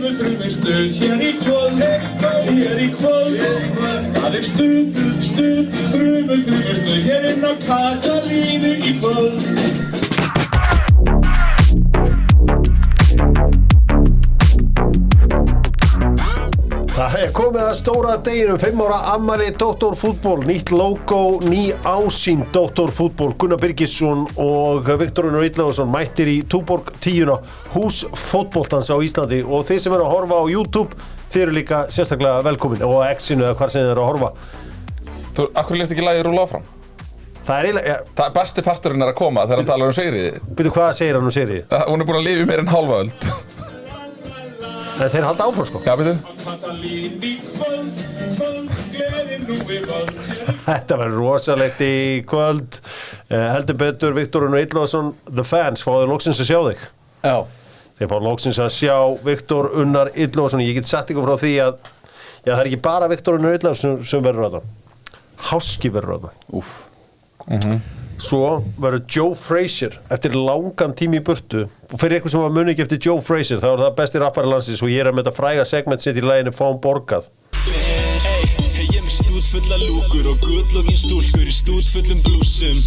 Stuð hér í kvöld, það stuð, stuð hér inn á Katalínu í kvöld. Það komið að stóra deginum, 5 ára afmæli Dr. Fútbol, nýtt logo, ný ásýn Dr. Fútbol. Gunnar Birgisson og Viktor Unnar Illugason mættir í Túborg 10, hús fótboltans á Íslandi, og þið sem eru að horfa á YouTube, þið eru líka sérstaklega velkomin, og á X-inu eða hvar sem þið eru að horfa. Þú, akkur lest ekki lagið rúlla áfram? Það er eiginlega... Það besti parturinn að koma þegar hann talar Sigríði. Byrju, hvað segir hann Sigríði? Hún er búin að lifa í meira en hálfa öld. En þeir halda áfram, sko. Já, byrju. Þetta var rosalegt í kvöld. Heldur betur, Viktor Unnar Illugason, the fans, fáðu loksins að sjá þig. Já. Þeir fáðu loksins að sjá Viktor Unnar Illugason. Ég get sagt ykkur frá því að það er ekki bara Viktor Unnar Illugason sem verður að það. Háski verður að það. Úff. Svo verður Joe Frazier eftir langan tími í burtu, og fyrir eitthvað sem var muni ekki eftir Joe Frazier, þá er það besti rappari landsins, og ég er með þetta fræga segment sitt í laginu Fáum borgað. Ég með stút fulla lúkur og gullogin stúlkur í stút fullum blúsum.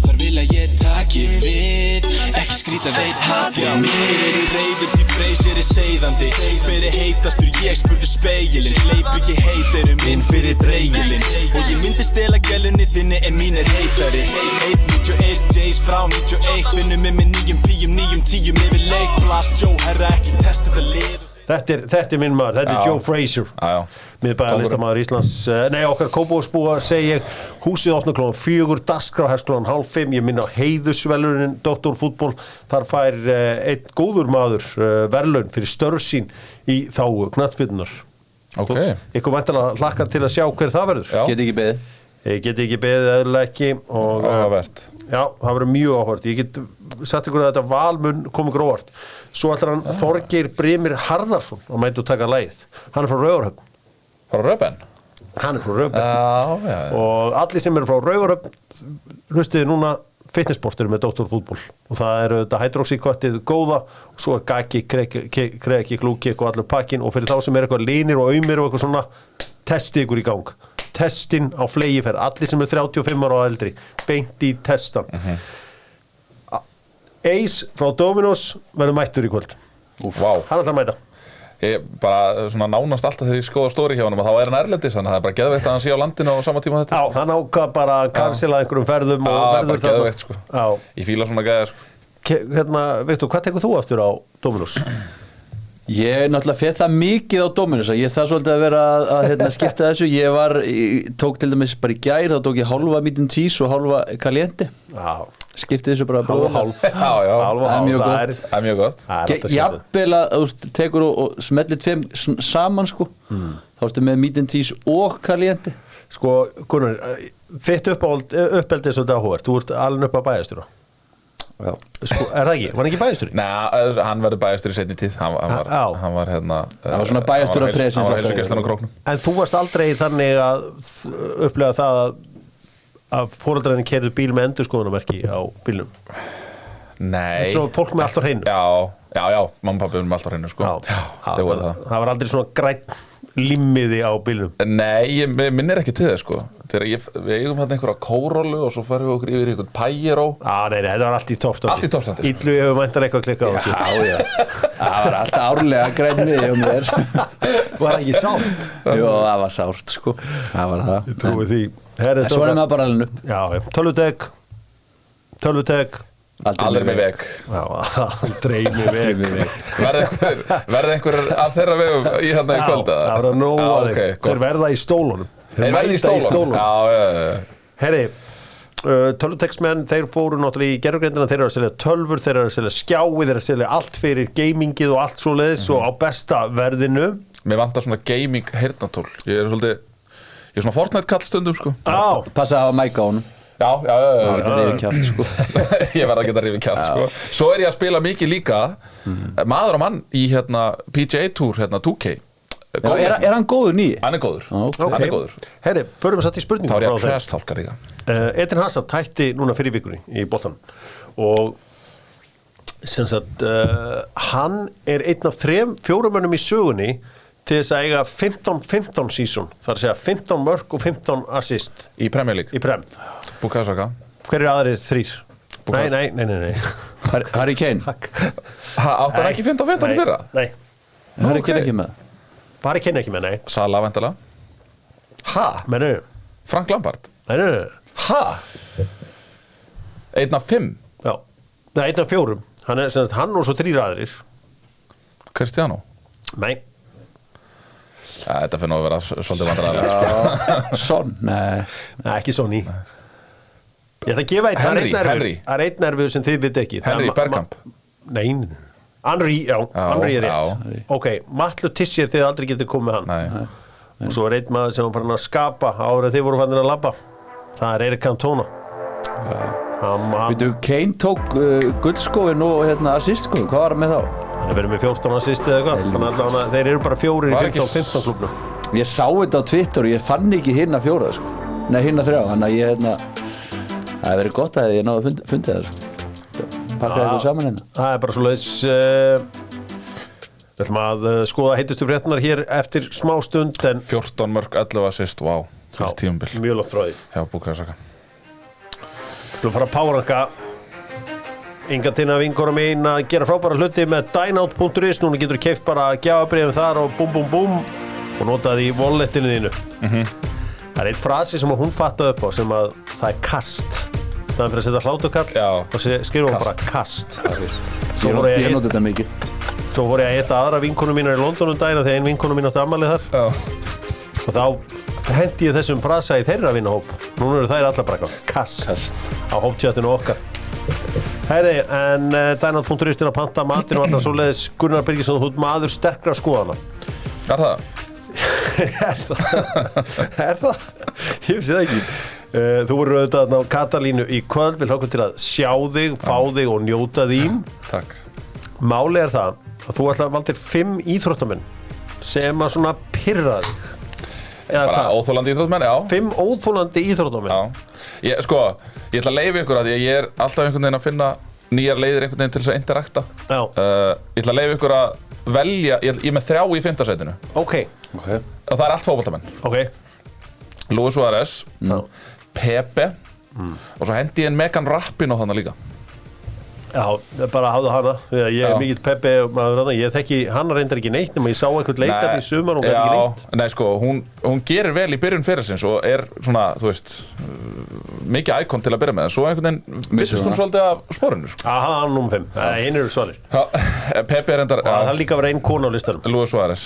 Þar vil að ég taki við, ekki skrýta þeir hati á mig. Fyrir reyður því Frazier seiðandi, fyrir heitastur ég spurði speilin. Leip ekki heiterum inn fyrir dreigilin, og ég myndi stela gælunni þinni en mín heitari. 191 J's frá 91, finnum með nýjum píum, nýjum tíum yfirleitt. Blast Joe, herra ekki testa þetta lið. Þetta er minn maður, þetta er Joe Frazier, miðbæjarlistamaður Íslands. Okkar Kópavogsbúa segi ég, húsið opnar klukkan 4, dagskrá hefst klukkan 4:30. Ég minna á heiðursverðlaunin Dr. Fútbol, þar fær einn góður maður verðlaun fyrir störf sín í þágu knattspyrnunnar. Okay. Ykkur væntanlega hlakkar til að sjá hver það verður. Já. Get ekki beðið. Ég get ekki beðið eðlilega ekki, og Áhugavert. já, það verður mjög áhugavert. Ég get sagt ykkur að þetta val mun komið grófart. Svo ætlar hann Þorgeir Brimir Harðarsson að mæta og taka lagið. Hann er frá Raufarhöfn. Frá Röben? Hann er frá Raufarhöfn. Já. Og allir sem eru frá Raufarhöfn, hlustiði núna, fitnessport eru með Dr. Fútbol, og það eru þetta hydroxyköttið góða, og svo er gaki, kreki, glúki og allur pakkin, og fyrir þá sem er eitthvað línir og aumir og eitthvað svona, testi ykkur í gang. Testin á flegiferð, allir sem er 35 ára og eldri, beint í testan. Ace frá Dominos verður mættur í kvöld. Vá. Hann ætlar að mæta. Ég bara svona nánast alltaf þegar ég skoða stóri hjá honum, að þá er hann erlendis, þannig að það er bara geðveikt að hann sé á landinu á sama tíma þetta. Já, hann ákvað bara að cancela einhverjum ferðum og verður bara geðveikt, sko. Já. Ég fíla svona geða, sko. Viktor, hvað tekur þú eftir á Dominos? Ég náttúrulega fer það mikið á Dominos, ég það svolítið að vera að skipta þessu. Ég tók til dæmis bara í gær, þá tók ég hálfa meat and cheese og hálfa caliente. Já. Skipti þessu bara Hálf. Já. Það er mjög gott. Það er mjög gott. Jafnvel að þú tekur og smellir tveim saman, sko. Þá ertu með meat and cheese og caliente. Sko, Gunnar, þitt uppeldið er svolítið áhugavert. Þú ert alveg upp að bæjarstjóra. Já. Sko, er það ekki? Var hann ekki bæjarstjóri? Nei, hann verður bæjarstjóri í seinni tíð. Hann var hérna... Það var svona bæjarstjóra presens. Hann var heilsugæslan á Króknum. En þú varst aldrei þannig að upplega það að foreldrarnir keyrðu bíl með endurskoðunarmerki á bílnum? Nei. Svo fólk með allt á hreinu? Já, mamma og pabbi með allt á hreinu, sko. Já, þau voru það. Það var aldrei svona grænt limmiði á bílnum? Nei, ég minnir ekki til það, sko. Þegar við eigum hérna einhverja kórólu og svo farum við okkur yfir einhvern Pajero. Nei, þetta var allt í toppstandi. Allt í toppstandi. Illu hefur mæntar eitthvað klikkað á þessu. Já. Það var alltaf árlega grænni hjá mér. Var það ekki sárt? Jú, það var sárt, sko. Það var það. Ég trúi því. Svo er maður bara alveg upp. Já, tölvutek. Aldrei með veg. Já, aldrei með veg. Verða einhver af þeirra vegum í hérna í kvöld? Já, það verða nóg að þeim. Þeir verða í stólunum. Þeir verða í stólunum? Já. Herri, tölvuteksmenn, þeir fóru náttúrulega í gervigreindina, þeir eru að selja tölvur, þeir eru að selja skjái, þeir eru að selja allt fyrir gamingið og allt svoleiðis og á besta verðinu. Mér vantar svona gaming heyrnartól. Ég er svona Fortnite kall stundum, sko. Passa að hafa mæk á honum. Já. Það er rifið kjátt, sko. Ég verð að geta rifið kjátt, sko. Svo er ég að spila mikið líka maður og mann í hérna PGA Tour, hérna 2K. Er hann góður nýi? Hann er góður. Hann er góður. Herri, förum við satt í spurningu. Þá er ég að crash-tálka líka. Eden Hazard hætti núna fyrir vikunni í boltanum og sem sagt, hann er einn af 4 mönnum í sögunni til þess að eiga 15-15 season, þar að segja 15 mörk og 15 assist Í Premier League í Prem. Bukayo Saka Hver aðrir 3? Bukayo- Nei. Harry Kane Átt hann ekki 15-15 í fyrra? Nei, Harry Ok. Kane ekki með bara kynna ekki með, nei. Salah væntanlega Ha? Mennu, Frank Lampard mennu, Ha? 1 af 5 já. Nei, einn af 4. Hann er sem sagt, hann og svo 3 aðrir. Cristiano Nei. Ja, þetta finnur að vera svolítið vandræðilegt Son, nei Nei, ekki svo ný. Ég ætla að gefa einn, Henry. það er einn nervur sem þið veit ekki. Það er Henry ma- Bergkamp Nei, Henry, já, Henry er rétt. já. Ok, Matlu Tissier þið aldrei getur komið hann. Nei. Og svo er einn maður sem var farin að skapa árið þið voru farin að labba. Það er Erik Cantona. Hann Veitu, Kane tók guldskóin og assistskóin, hvað var hann með þá? er verið með 14 assist eða eitthvað. Þannig að allavega þeir eru bara 4 í Var ekki 15 klubnum. Ég sá þetta á Twitter og ég fann ekki hinna 4 sko. Nei, hinna 3, þannig að ég það hefði verið gott að ég náði að fundið það sko. Pakkaði þetta saman hérna Það er bara svo leiðis við ætlum að skoða heitustu fréttunar hér eftir smá stund en 14 mörg 11 assist, wow fyrir tímabil mjög langt frá því. hjá Bukayo Saka Við ætlum að fara að powerranka Inga Tinna vinkona mín að gera frábæra hluti með dynout.is. Núna getur þú keypt bara gjafabrifin þar og búm og notaði í walletinu þínu. Það er einn frasi sem hún fattaði upp á sem að það er kast. Það er fyrir að setja hlátukall Já. og skrifa hún bara kast. Svo fór Ég ég noti þetta mikið að hitta aðra vinkonu mínar í London daginn þegar ein vinkonu mín átti afmælið þar. Já. Og þá hendi ég þessum frasa í þeirra vinahóp. Núna eru þær allar bara eitthvað kast á hóptjatinu okkar. Herri, en dynout.is til að panta matinn og alltaf svoleiðis. Gunnar Birgisson, þú ert maður sterkra skoðana. Er það? Er það? Ég vissi það ekki. Þú voru auðvitað á Katalínu í kvöld, vil hlokka til að sjá þig, fá þig og njóta þín. Takk Máli er það að þú ætla að valdir 5 íþróttamenn sem að svona pirra þig. Eða Bara hvað? óþólandi íþróttmenn, já 5 óþólandi íþróttamenn. Já, ég ætla að leyfa ykkur að því að ég er alltaf einhvern veginn að finna nýjar leiðir einhvern veginn til þess að interakta Já. Ég ætla að leyfa ykkur að velja, ég er með 3 í 5. sætinu Ok, og það er allt fótboltamenn ok. Luis Suárez, Já. Pepe og svo hendi ég en Megan Rapinoe þarna líka Já, bara hafðu hana, því að ég er Já. mikill Peppi maður þarna, ég þekki, hann reyndar ekki neitt nema ég sá eitthvað leikarn í sumar og hún gæti ekki neitt. Nei, sko, hún gerir vel í byrjun fyrirsins og er svona, þú veist mikið íkon til að byrja með, en svo einhvern veginn vissist hún svolítið af sporinu, sko. Aha, hann um 5, hinn eru svalir. Pepe er endar, Það er líka að vera einn kona á listanum. Luis Suárez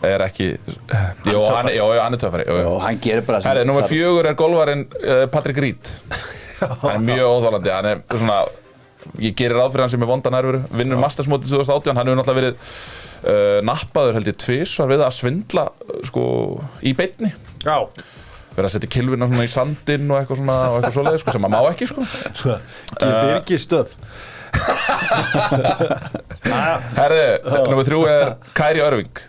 er ekki Jó, hann er töffari og hann gerir bara Herri, númer 4 er golvarinn Patrick Reed hann er mjög óþolandi, hann er svona ég gerir ráð fyrir hann sem er vonda nærveru vinnur Mastersmótið 2018, hann hefur náttúrulega verið nappaður held ég tvisvar við að svindla sko í beinni Já. verið að setja kilvina svona í sandinn og eitthvað svona og eitthvað svoleiðis sko sem maður má ekki sko Ég byrgi stöð. Herri, númer 3 er Kyrie Irving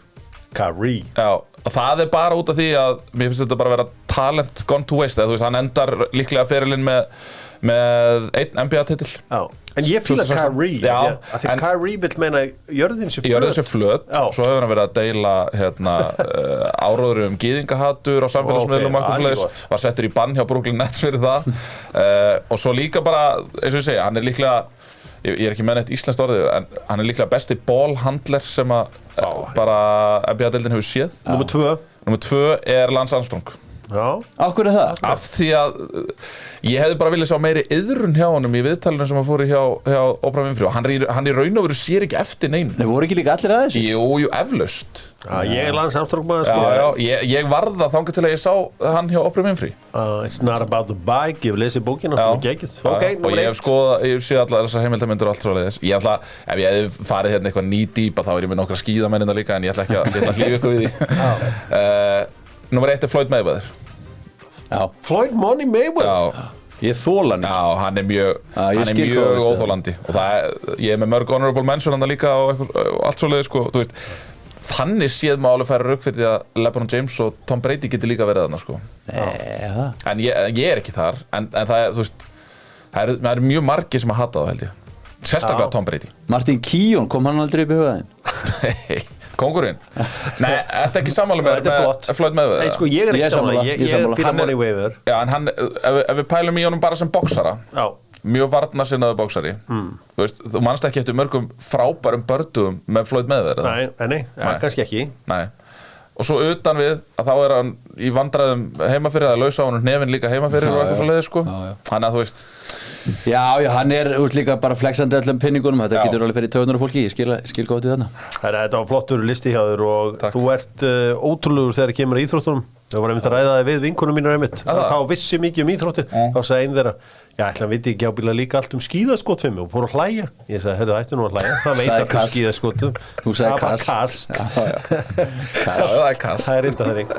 Kyrie. Já, og það er bara út af því að mér finnst þetta bara að vera talent gone to waste eða þú veist, hann endar líklega ferilinn með 1 NBA-titil Já. En ég fíla 2016. Kyrie, Já, af því en- Kyrie vill meina jörðin sér Ég gjörði þessi flöt, Já. svo hefur hann verið að deila áróður áróður á samfélagsmiðlum Ok, og eitthvað alveg svoleiðis. gott. Var settur í bann hjá Brooklyn Nets fyrir það og svo líka bara, eins og ég segja, hann er líklega ég er ekki með neitt íslenskt orðið en hann er líklega besti ballhandler sem að bara NBA-deildin hefur séð Númer 2. Númer 2 er Lance Armstrong Já. Af hverju er það? af því að ég hefði bara viljað sjá meiri iðrun hjá honum í viðtalinu sem hann fór í hjá Oprah Winfrey og hann í raun og veru sér ekki eftir neinu Nei, voru ekki líka allir að þessu? Jú, eflaust Já, ég er Lance Armstrong maður Já, sko. ég varð það þangað til að ég sá hann hjá Oprah Winfrey It's not about the bike, ég hef lesið bókina Já. og gekið. Já, Ok, og númer ég hef 1. skoðað, ég sé allar þessar heimildarmyndir og allt svoleiðis ég ætla, ef ég hefði farið hérna eitthvað knee deep þá er ég með nokkra skíðamennina líka en ég ætla ekki að hlífa ykkur við því Númer 1 er Floyd Mayweather Já, Floyd Money Mayweather. Já, ég þóla hann já, hann er mjög Já, ég hann er skil hvað mjög þú ert, óþólandi og ég er með mörg honorable mention hann líka og allt svoleiðis sko, þú veist þannig séð má alveg færa rauk fyrir því að LeBron James og Tom Brady geti líka verið þarna sko Nei, það en ég er ekki þar en það er, þú veist það eru mjög margir sem að hata það held ég sérstaklega Tom Brady. Martin Keown, kom hann aldrei upp í hugaðin? Kóngurinn. Nei, þetta ekki sammála með Þetta er flott. Floyd Mayweather. Nei, sko, ég er Ég ekki er sammála, saman ég er sammála. fyrir Money Waver Já, en hann, ef við pælum í honum bara sem boksara, Já, mjög varnarsinnaður boksari, þú veist, þú manst ekki eftir mörgum frábærum bördugum með Floyd Mayweather, eða? nei, kannski ekki Nei. Og svo utan við að þá er hann í vandræðum heima fyrir að lausa á hann hnefinn líka heima fyrir og eitthvað svo leiðis, sko. Þannig að þú veist. Já, hann er líka bara flexandi öllum pinningunum, þetta Já. getur alveg fyrir töðunar fólki, ég skil góð til þarna. Þetta var flottur listi hjá þér og Takk. þú ert ótrúlegur þegar kemur að íþróttunum. Við varum einmitt að ræða það við vinkonum mínur einmitt. Þá vissi mikið um íþróttir. Þá sagði einn þeirra, já, ætla hann viti ekki ábyggilega líka allt um skíðaskot fyrir mig og fór að hlæja. Ég sagði, heyrðu, ættu nú að hlæja. Það veit Sagði allt um kast. skíðaskotum. Þú sagði Það var kast. kast. Já, það er kast. Það er reynda þannig.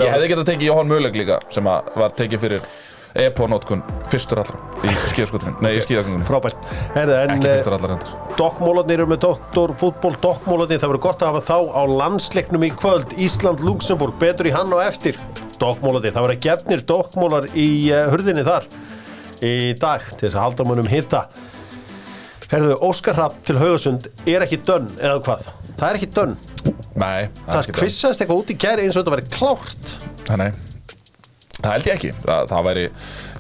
Ég hefði getað tekið Jóhann Möhleg líka sem að var tekið fyrir EPO-nótkun fyrstur allra í skíðaskotunum, nei, í skíðagöngunum. Frábært. Herðu, Ekki fyrstur en allra hendur. dokkmólarnir eru með doktorfútból, dokkmólarnir, það verður gott að hafa þá á landsleiknum í kvöld, Ísland-Luxemburg, betur í hann og eftir. Dokkmólarnir, það verður gefnir dokkmólar í hurðinni þar í dag til þess að halda munum hitta. Herðu, Óskar Hrafn til Haugasund er ekki dönn, eða hvað? Það er ekki dönn. Nei, Það kvissast eitthvað út í gæri eins og þetta verður klárt. Nei, það held ég ekki. Það væri,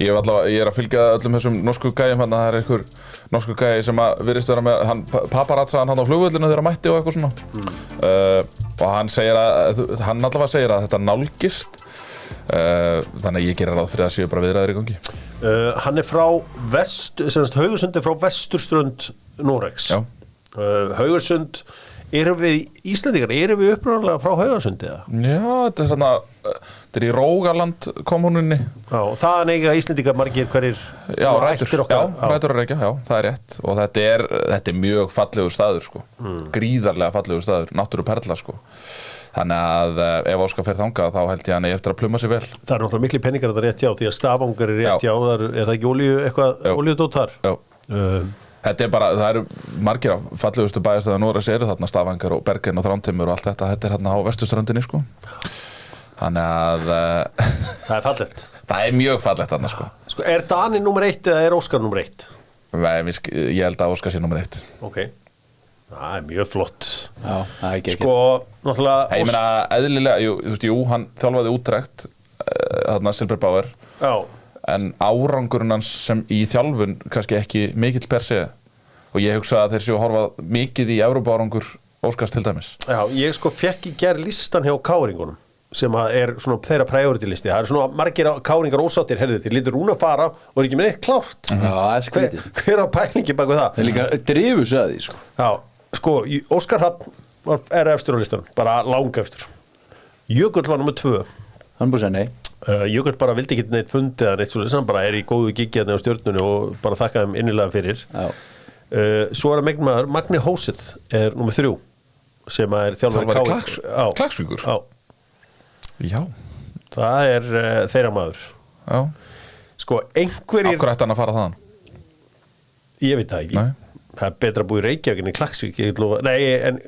ég er að fylgja öllum þessum norsku gæjum hann, það er einhver norsku gæji sem að virðist vera með, hann paparazzaði hann á flugvöllinu þegar hann mætti og eitthvað svona. Og hann allavega segir að þetta nálgist, þannig að ég gerir ráð fyrir að séu bara viðræður í gangi. Hann er frá Haugasund er frá vesturströnd Noregs. Já. Haugasund, erum við Íslendingar, erum við upprunalega frá Haugasundi eða? Já, þetta er svona, þetta er í Rógaland kommununni. Já, og þaðan eiga Íslendingar margir hverjir Já, rætur okkar. að reykja, já, það er rétt. Og þetta er mjög fallegur staður, sko. Gríðarlega fallegur staður, náttúruperla, sko. Þannig að ef Óskar fer þangað, þá held ég hann eigi eftir að pluma sig vel. Það er náttúrulega miklu penningar að það rétt já, því að Stafangar er rétt já, er það ekki olíudót þar? Já. Þetta er bara, það eru margir af fallegustu bæjarstæðar Noregs eru þarna Stafangar og Bergen og Þrándheimur og allt þetta er þarna á vesturströndinni, sko. Þannig að Það er fallegt. það er mjög fallegt þarna, sko. Sko, er Dani nummer 1 eða er Óskar nummer 1? Nei, ég held að Óskar sé nummer 1. Ok. Það er mjög flott. Já, það er ekki Sko, náttúrulega Ég meina, eðlilega, þú veist, hann þjálfaði Utrecht, þarna Silberbauer, Já, en árangurinn hans sem í þjálfun kannski ekki mikill per se. Og ég hugsa að þeir séu að horfa mikið í Evrópuárangur Óskars til dæmis. já, ég sko fekk í gerð listan hjá káringunum sem að er svona þeirra priority listi. Það er svona margir káringar ósáttir, herðu, þeir lítur Rúna fara og er ekki með eitt klárt. Já, það er skrítið. Hver á pælingi bak við það? Það er líka drifu sig að því, sko. Já, sko, Óskar Hrafn er efstur á listanum, bara langa efstur. Jökull var nummer 2. Hann búið að segja nei. Jökull bara vildi ekki neitt fundið eða neitt svoleiðis, hann bara er í góðu giggiðni á stjörnunni og bara þakka þeim innilega fyrir. Já. Svo er að Magni Hósið er nummer 3 sem er þjálfari Klaksvíkur? Já, Já. það er þeirra maður. Já. Sko, Af einhverjir hverju ætti hann að fara þaðan? Ég veit það ekki. Nei. Það er betra að búa í Reykjavík en í Klaksvík, ég get lofa. Nei, en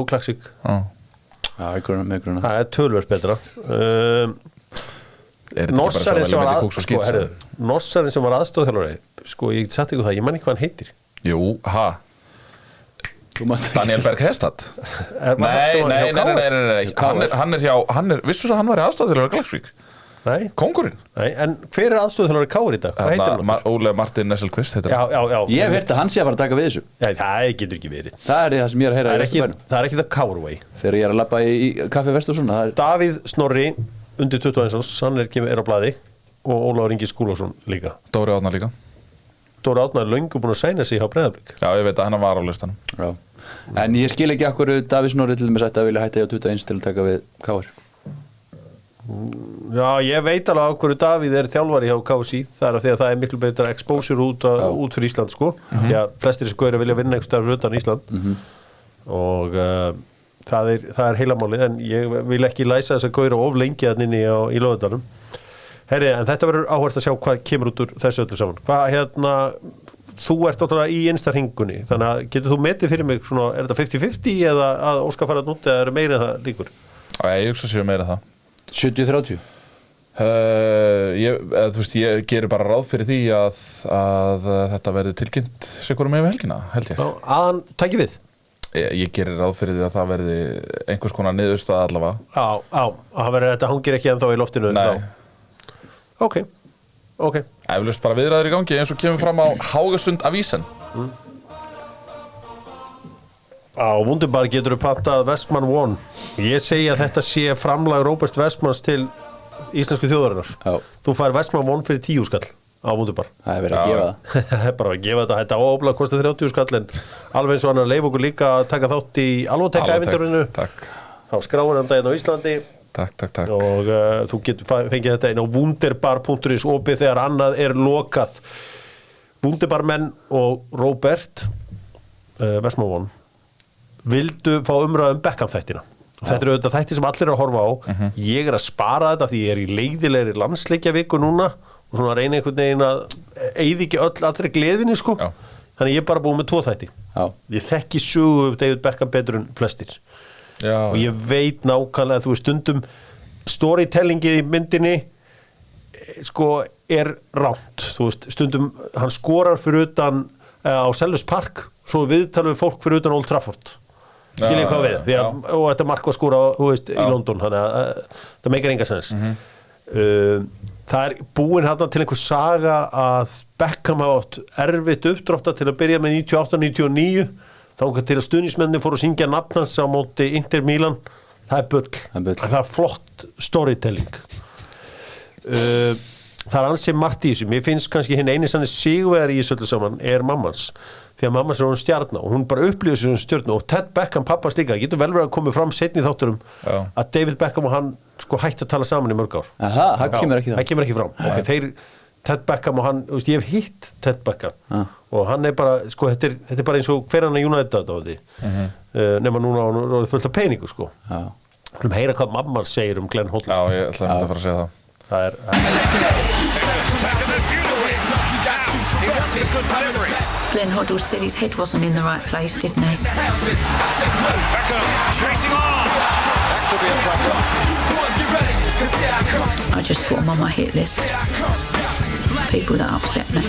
Klaksvík. Já. Já, með grunna. Það er tölvöld betra. Er þetta ekki bara svo Norsarinn vel sem að var myndi kúks og skýt? Norsarinn sem var aðstofþjálfari, sko, ég get sagt ykkur það, ég man ekki hvað hann heitir. Jú, Daniel Berg Hestad? Nei, hann er, vissu að hann var í aðstofþjálfari Klaksvík? Nei, Kóngurinn? nei, en hver er aðstofþjálfari Káur í dag? Hvað heitir hann? Óle Martin Nesselqvist heitir hann. Já. Ég hef heyrt að hann sé að fara að taka við þessu. Já, það getur ekki verið. Það er það sem ég er að heyra í Það Vesturbænum. er ekki það Káurvei. Þegar ég er að labba í Kaffi Vestursson, það er... Davíð Snorri, undir 21 árs, hann er á blaði og Ólafur Ingi Skúlason líka. Dóri Árna líka. Dóri Árna er löngu búin að sæna sig hjá Breiðablik. Já, ég veit að hann var á listanum. Já. En ég skil ekki okkur Davíð Snorri til þess að vilja hætta hjá 21 til að taka við Káur. Já, ég veit alveg af hverju Davíð er þjálfari hjá KSÍ, það er af því að það er miklu betra exposure út fyrir Ísland, sko. Já, flestir þessi gauðir vilja vinna einhvers staðar utan Ísland og það er heilamálið, en ég vil ekki læsa þessa gauðir of lengi að inni í Laugardalnum. Herri, en þetta verður áhvert að sjá hvað kemur út úr þessu öllu saman. Hvað, þú ert náttúrulega í innsta hringunni, þannig að getur þú metið fyrir mig svona, er þetta 50-50 eða að Óskar fara að núti eða er meira en það líkur? Já, ég hugsa sér meira það. 70-30. Þú veist, ég gerir bara ráð fyrir því að þetta verði tilkynnt sikurum yfir helgina, held ég. Að hann tæki við? Ég gerir ráð fyrir því að það verði einhvers konar niðurstaða allavega. Þetta hangir ekki ennþá í loftinu. Nei. Ok. Eflaust bara viðræður í gangi eins og kemur fram á Haugesund Avisen. Á Wunderbar getur þú pantað Vestmann One. Ég segi að þetta sé framlag Róbert Vestmanns til íslensku þjóðarinnar. Þú fær Vestmann One fyrir 10 skall á Wunderbar. Það er verið að gefa það. Það er bara að gefa þetta óbla kostar 30 skall en alveg eins og hann leif okkur líka að taka þátt í Alvotech-ævintýrinu. Takk. Á skráinandaginn á Íslandi. Takk. Og þú getur fengið þetta inn á wunderbar.is opið þegar annað er lokað. Wunderbarmenn og Róbert Vestmann One vildu fá umræðu Beckham-þættina. Þetta eru auðvitað þætti sem allir eru að horfa á. Ég er að spara þetta því ég er í leiðilegri landsleikjaviku núna og svona reyna einhvern veginn að eyða ekki allri gleðinni sko. Þannig ég er bara búið með 2 þætti. Ég þekki sögu David Beckham betur en flestir. Og ég veit nákvæmlega að þú veist stundum storytellingið í myndinni sko er ránt. Þú veist stundum hann skorar fyrir utan á Selhurst Park svo viðtalum við fólk fyrir utan Old Trafford. Skiljið hvað við því að, og þetta mark var skora í London þannig að það meikar enga sens. Það er búin hérna til einhver saga að Beckham hafa átt erfitt uppdráttar til að byrja með 98-99 þangað til að stuðningsmennir fóru að syngja nafn hans á móti Inter Milan. Það er bull. Það er flott storytelling. Það er ansið margt í þessu. Mér finnst kannski hinn eini sannig sigurvegari í þessu öllu saman er mammans. Því að mammans er hún stjarna og hún bara upplýður sér hún stjörnu og Ted Beckham pappas líka. Það getur vel verið að koma fram seinni í þátturum að David Beckham og hann sko hætti að tala saman í mörg ár. Það kemur ekki fram. Ted Beckham og hann, ég hef hitt Ted Beckham og hann er bara, sko, þetta er bara eins og hver hann að United á því. Nema núna á hann fullt af peningu, sko. Við höfum heyra hvað mamma segir Glenn Hoddle. Já, ég ætla að fara að segja það. Glenn Hoddle said his head wasn't in the right place, didn't he? Beckham chasing on. That could be a problem. I just put him on my hit list. People that upset me.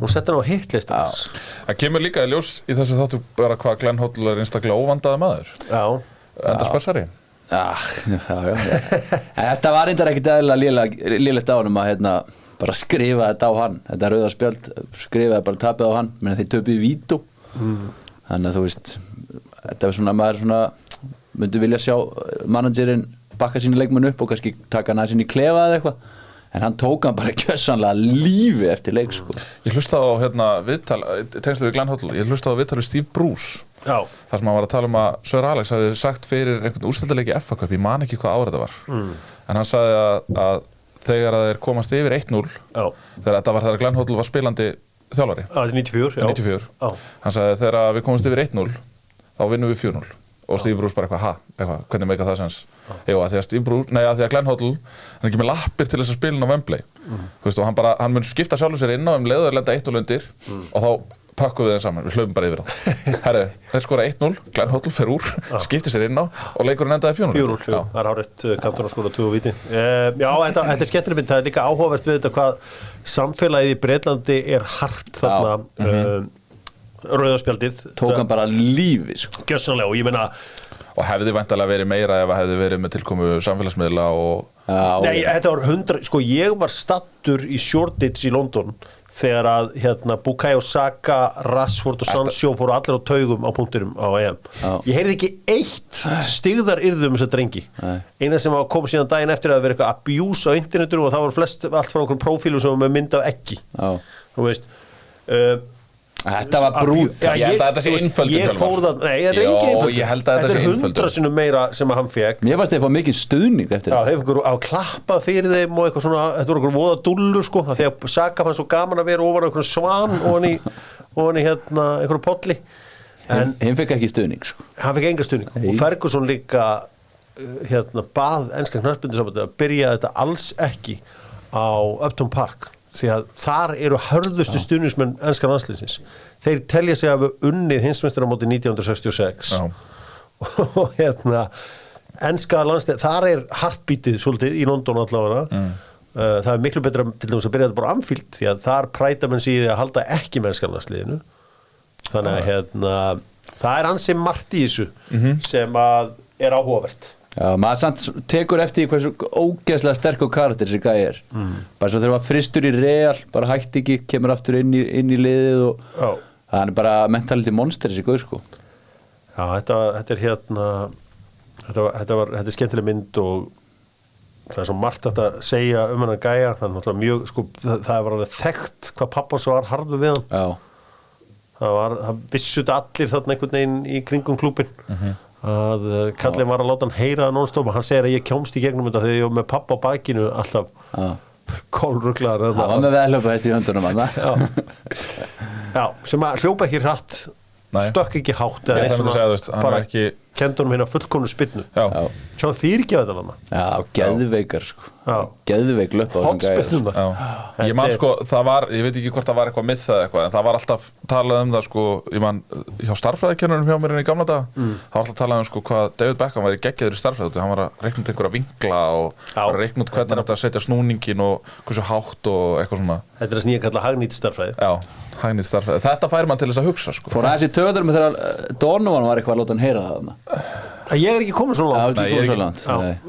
Hún setti hann á hitlist. Það kemur líka í ljós í þessu þáttu bara hvað Glenn Hoddle er einstaklega óvandaði maður. Enda spörsari. Þetta var reyndar ekkert eðlilega lélegt á honum að bara skrifa þetta á hann. Þetta rauða spjald skrifaði bara tapið á hann menn þeir töpuðu vító. Þannig að þú veist þetta er svona maður svona myndi vilja sjá managerinn bakka sínu leikmenn upp og kannski taka hann aðeins inn í klefa eða eitthvað. En hann tók hann bara gjörsamlega lífi eftir leik sko. Ég hlustaði á viðtal tengstu við Glenn Hoddle. Ég hlustaði á viðtal við Steve Bruce. Þar sem hann var að tala að Sir Alex hafði sagt fyrir einhvern úrslitaleik í FA Cup, ég man ekki hvað ár þetta var. En hann sagði að þegar þeir komast yfir 1-0 þegar þetta var þegar Glenn Hoddle var spilandi þjálfari. 94. Hann sagði þegar við komast yfir 1-0 þá vinnum við 4-0. Og Steve Bruce bara hvernig meika það sens? Jú, að því að Glenn Hoddle hann er ekki með lappir til þess að spila inn á Wembley. Þú veist, og hann mun skipta sjálfur sér inn á leið og lenda 1-0 undir og þá pakkum við þeim saman, við hlaupum bara yfir það. Herru, þeir skora 1-0, Glenn Hoddle fer úr, skiptir sér inn á og leikurinn endaði 4-0. 4-0, það er hárrétt Cantona skora 2 víti. Já, þetta er skemmtileg mynd, það er líka áhugavert við þetta hvað samfélagið í Bretlandi er hart þarna rauðaspjaldið. Tók hann bara lífi sko. Gjörsamlega og ég meina og hefði væntanlega verið meira ef hefði verið með tilkomu samfélagsmiðla og Nei, þetta var 100, sko ég var stattur í Shoreditch í London þegar að Bukayo Saka, Rashford og Sancho fóru allir á taugum á punkturum á EM. Ég heyrði ekki eitt stigðar yrðu þessa drengi. Eina sem var komið síðan daginn eftir að vera eitthvað abuse á internetinu og það var allt frá einhverjum prófílum sem var með mynd af eggi. Þú veist Þetta var brút. Ég held að þetta sé einföldun. Ég fór það, nei, þetta er engin einföldun. Ég held að þetta sé einföldun. Þetta er 100 meira sem að hann fekk. Mér fannst þeir fá mikið stuðning eftir þetta. Já, þeir fengur að klappa fyrir þeim og eitthvað svona, þetta voru eitthvað voða dúllur sko, því að Saka fann svo gaman að vera ofan á einhverjum svan ofan í einhverjum polli. En hinn fekk ekki stuðning sko. Hann fekk enga stuðning. Og Ferguson líka bað enska knattspyrnusambandið að byrja þetta alls ekki á Upton Park. Því að þar eru hörðustu stuðningsmenn enska landsliðsins. Þeir telja sig að hafa unnið heimsmeistaramótið 1966 og enska landslið, þar heartbeatið svolítið í London allavega það miklu betra til dæmis að byrja þetta bara Anfield því að þar præta menn sig í því að halda ekki mennska landsliðinu þannig að það ansi margt í þessu sem að áhugavert. Já, maður samt tekur eftir hversu ógeðslega sterkur karakter þessi gæi bara svo þegar maður fristur í Real bara hætti ekki, kemur aftur inn í liðið og hann bara mentality monster þessi gauð sko. Já, þetta er skemmtileg mynd og það svo margt að segja hennan gæja þannig að mjög, sko, það var alveg þekkt hvað pappa svo var harður við hann. Já. Það vissut allir þarna einhvern veginn í kringum klúbin að kallinn var að láta hann heyra það non-stop og hann segir að ég kjómst í gegnum þetta þegar ég var með pappa á bakinu alltaf kólruglaður. Það var með veðhlaupa í höndunum hann. Já, sem að hljópa ekki hratt, stökk ekki hátt eða svona bara ekki kendur hérna fullkomnu spinnu. Já. Sjá fyrirgefa þetta hann. Já, geðveikar sko. Geðveik löp á þessum gæja. Hotspinnuna. Ég man sko, það var, ég veit ekki hvort það var eitthvað myth eða eitthvað, en það var alltaf talað það sko, ég man hjá starffræðikennunum hjá mér í gamla daga, það var alltaf talað sko hvað David Beckham væri geggjaður í starffræði, hann var að reikna út einhverja vinkla og að reikna út hvernig hann átti að setja snúningin og hversu hátt og eitthvað svona. Þetta það sem ég kalla hagnýtt starffræði. Já, hagnýtt starffræði. Þetta fær mann til þess að hugsa sko. Fór aðeins í töður með þegar Donovan var eitthvað að láta hann heyra það. Ég ekki komið svo langt.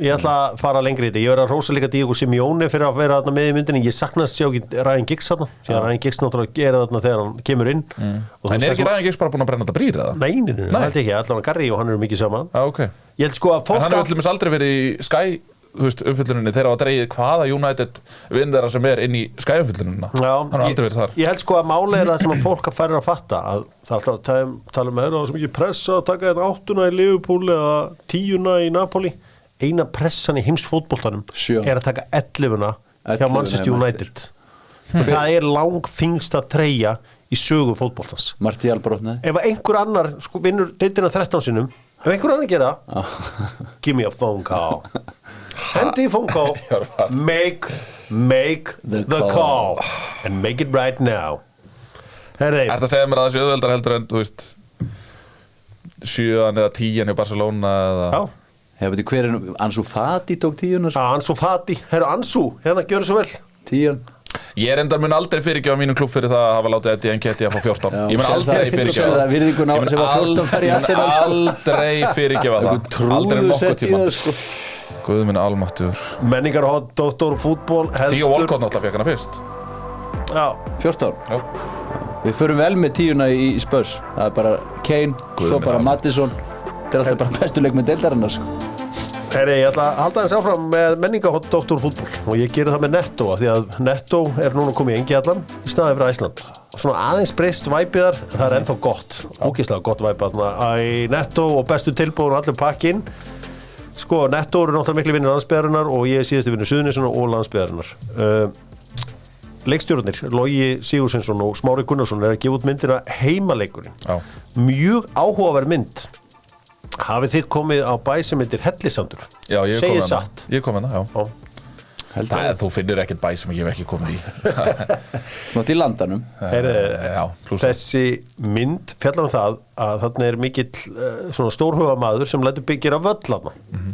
Ég ætla að fara lengri í þetta. Ég verið að rósa líka Diego Simeone fyrir að vera með í myndinni. Ég saknast sjá ekki Ryan Giggs þarna. Ryan Giggs náttúrulega gera þarna þegar hann kemur inn. En ekki Ryan Giggs bara búin að brenna þetta brýr eða? Nei, það held ekki. Allavega Garri og hann eru mikið saman. Okay. Ég held sko að fólk... En hann hefur aldrei verið í Sky umfylluninni þegar það dreigið hvaða United vinn þeirra sem inn í Sky umfyllunina. Hann har aldrei verið þar. Ég held sko að málið það sem að fólk færir að fatta að það er alltaf að tala með það sem ekki pressa að taka þetta 8 í Liverpool eða 10 í Napoli. Eina pressan í heimsfótboltanum að taka 11 hjá Manchester United. Það langþyngsta treyja í sögu fótboltans. Martial brotnaði. Ef einhver annar sko vinnur deildina 13 sinnum, ef einhver annar gera give me a phone call. Hendi phone call, make the call and make it right now. Ertu að segja mér að það sé auðveldar heldur en, þú veist 7 eða 10 í Barcelona eða... Já. Hefur þið hver Ansu Fati tók 10? Ansu Fati, Ansu, hérna gjör svo vel 10. Ég reyndar mun aldrei fyrirgefa mínum klubb fyrir það að hafa látið Eddie Nketiah að fá 14. Ég mun aldrei fyrirgefa aldrei fyrirgefa það. Aldrei nokkuð tíma. Guð minn almáttugur. Menningarhótt, Dr. Fútból Theo Walcott náttúrulega fekk hana fyrst. Já. 14? Já. Við förum vel með 10 í Spurs. Það er bara Kane, svo bara Maddison. Þetta er alltaf bara bestu leikmenn deildarinnar sko. Ég ætla að halda þess áfram með menningarhótt Dr. Fútból og ég gerir það með Netto því að Netto núna komið í Engjallan í staðið fyrir Æsland. Svona aðeins breyst væpiðar, það er ennþá gott, ógeðslega gott væpi í Netto og bestu tilbúin og allir pakkinn. Sko, Netto eru náttúrulega miklu vinnir landsbyggðarinnar og ég síðasti vinnur Suðurnesjunnar og landsbyggðarinnar. Leikstjórarnir, Logi Sigurðsson og Smári Gunnarsson að gefa út myndina Heimaleikurinn. Já. Mjög áhugaverð mynd. Hafið þið komið á bæ sem heitir Hellisandur? Já, ég kom satt. Ég kom hana, já. Þú finnur ekkert bæ sem ég hef ekki komið í. Snátt í landanum. Þessi mynd fjallar það að þarna mikill svona stórhuga maður sem lætur byggja völl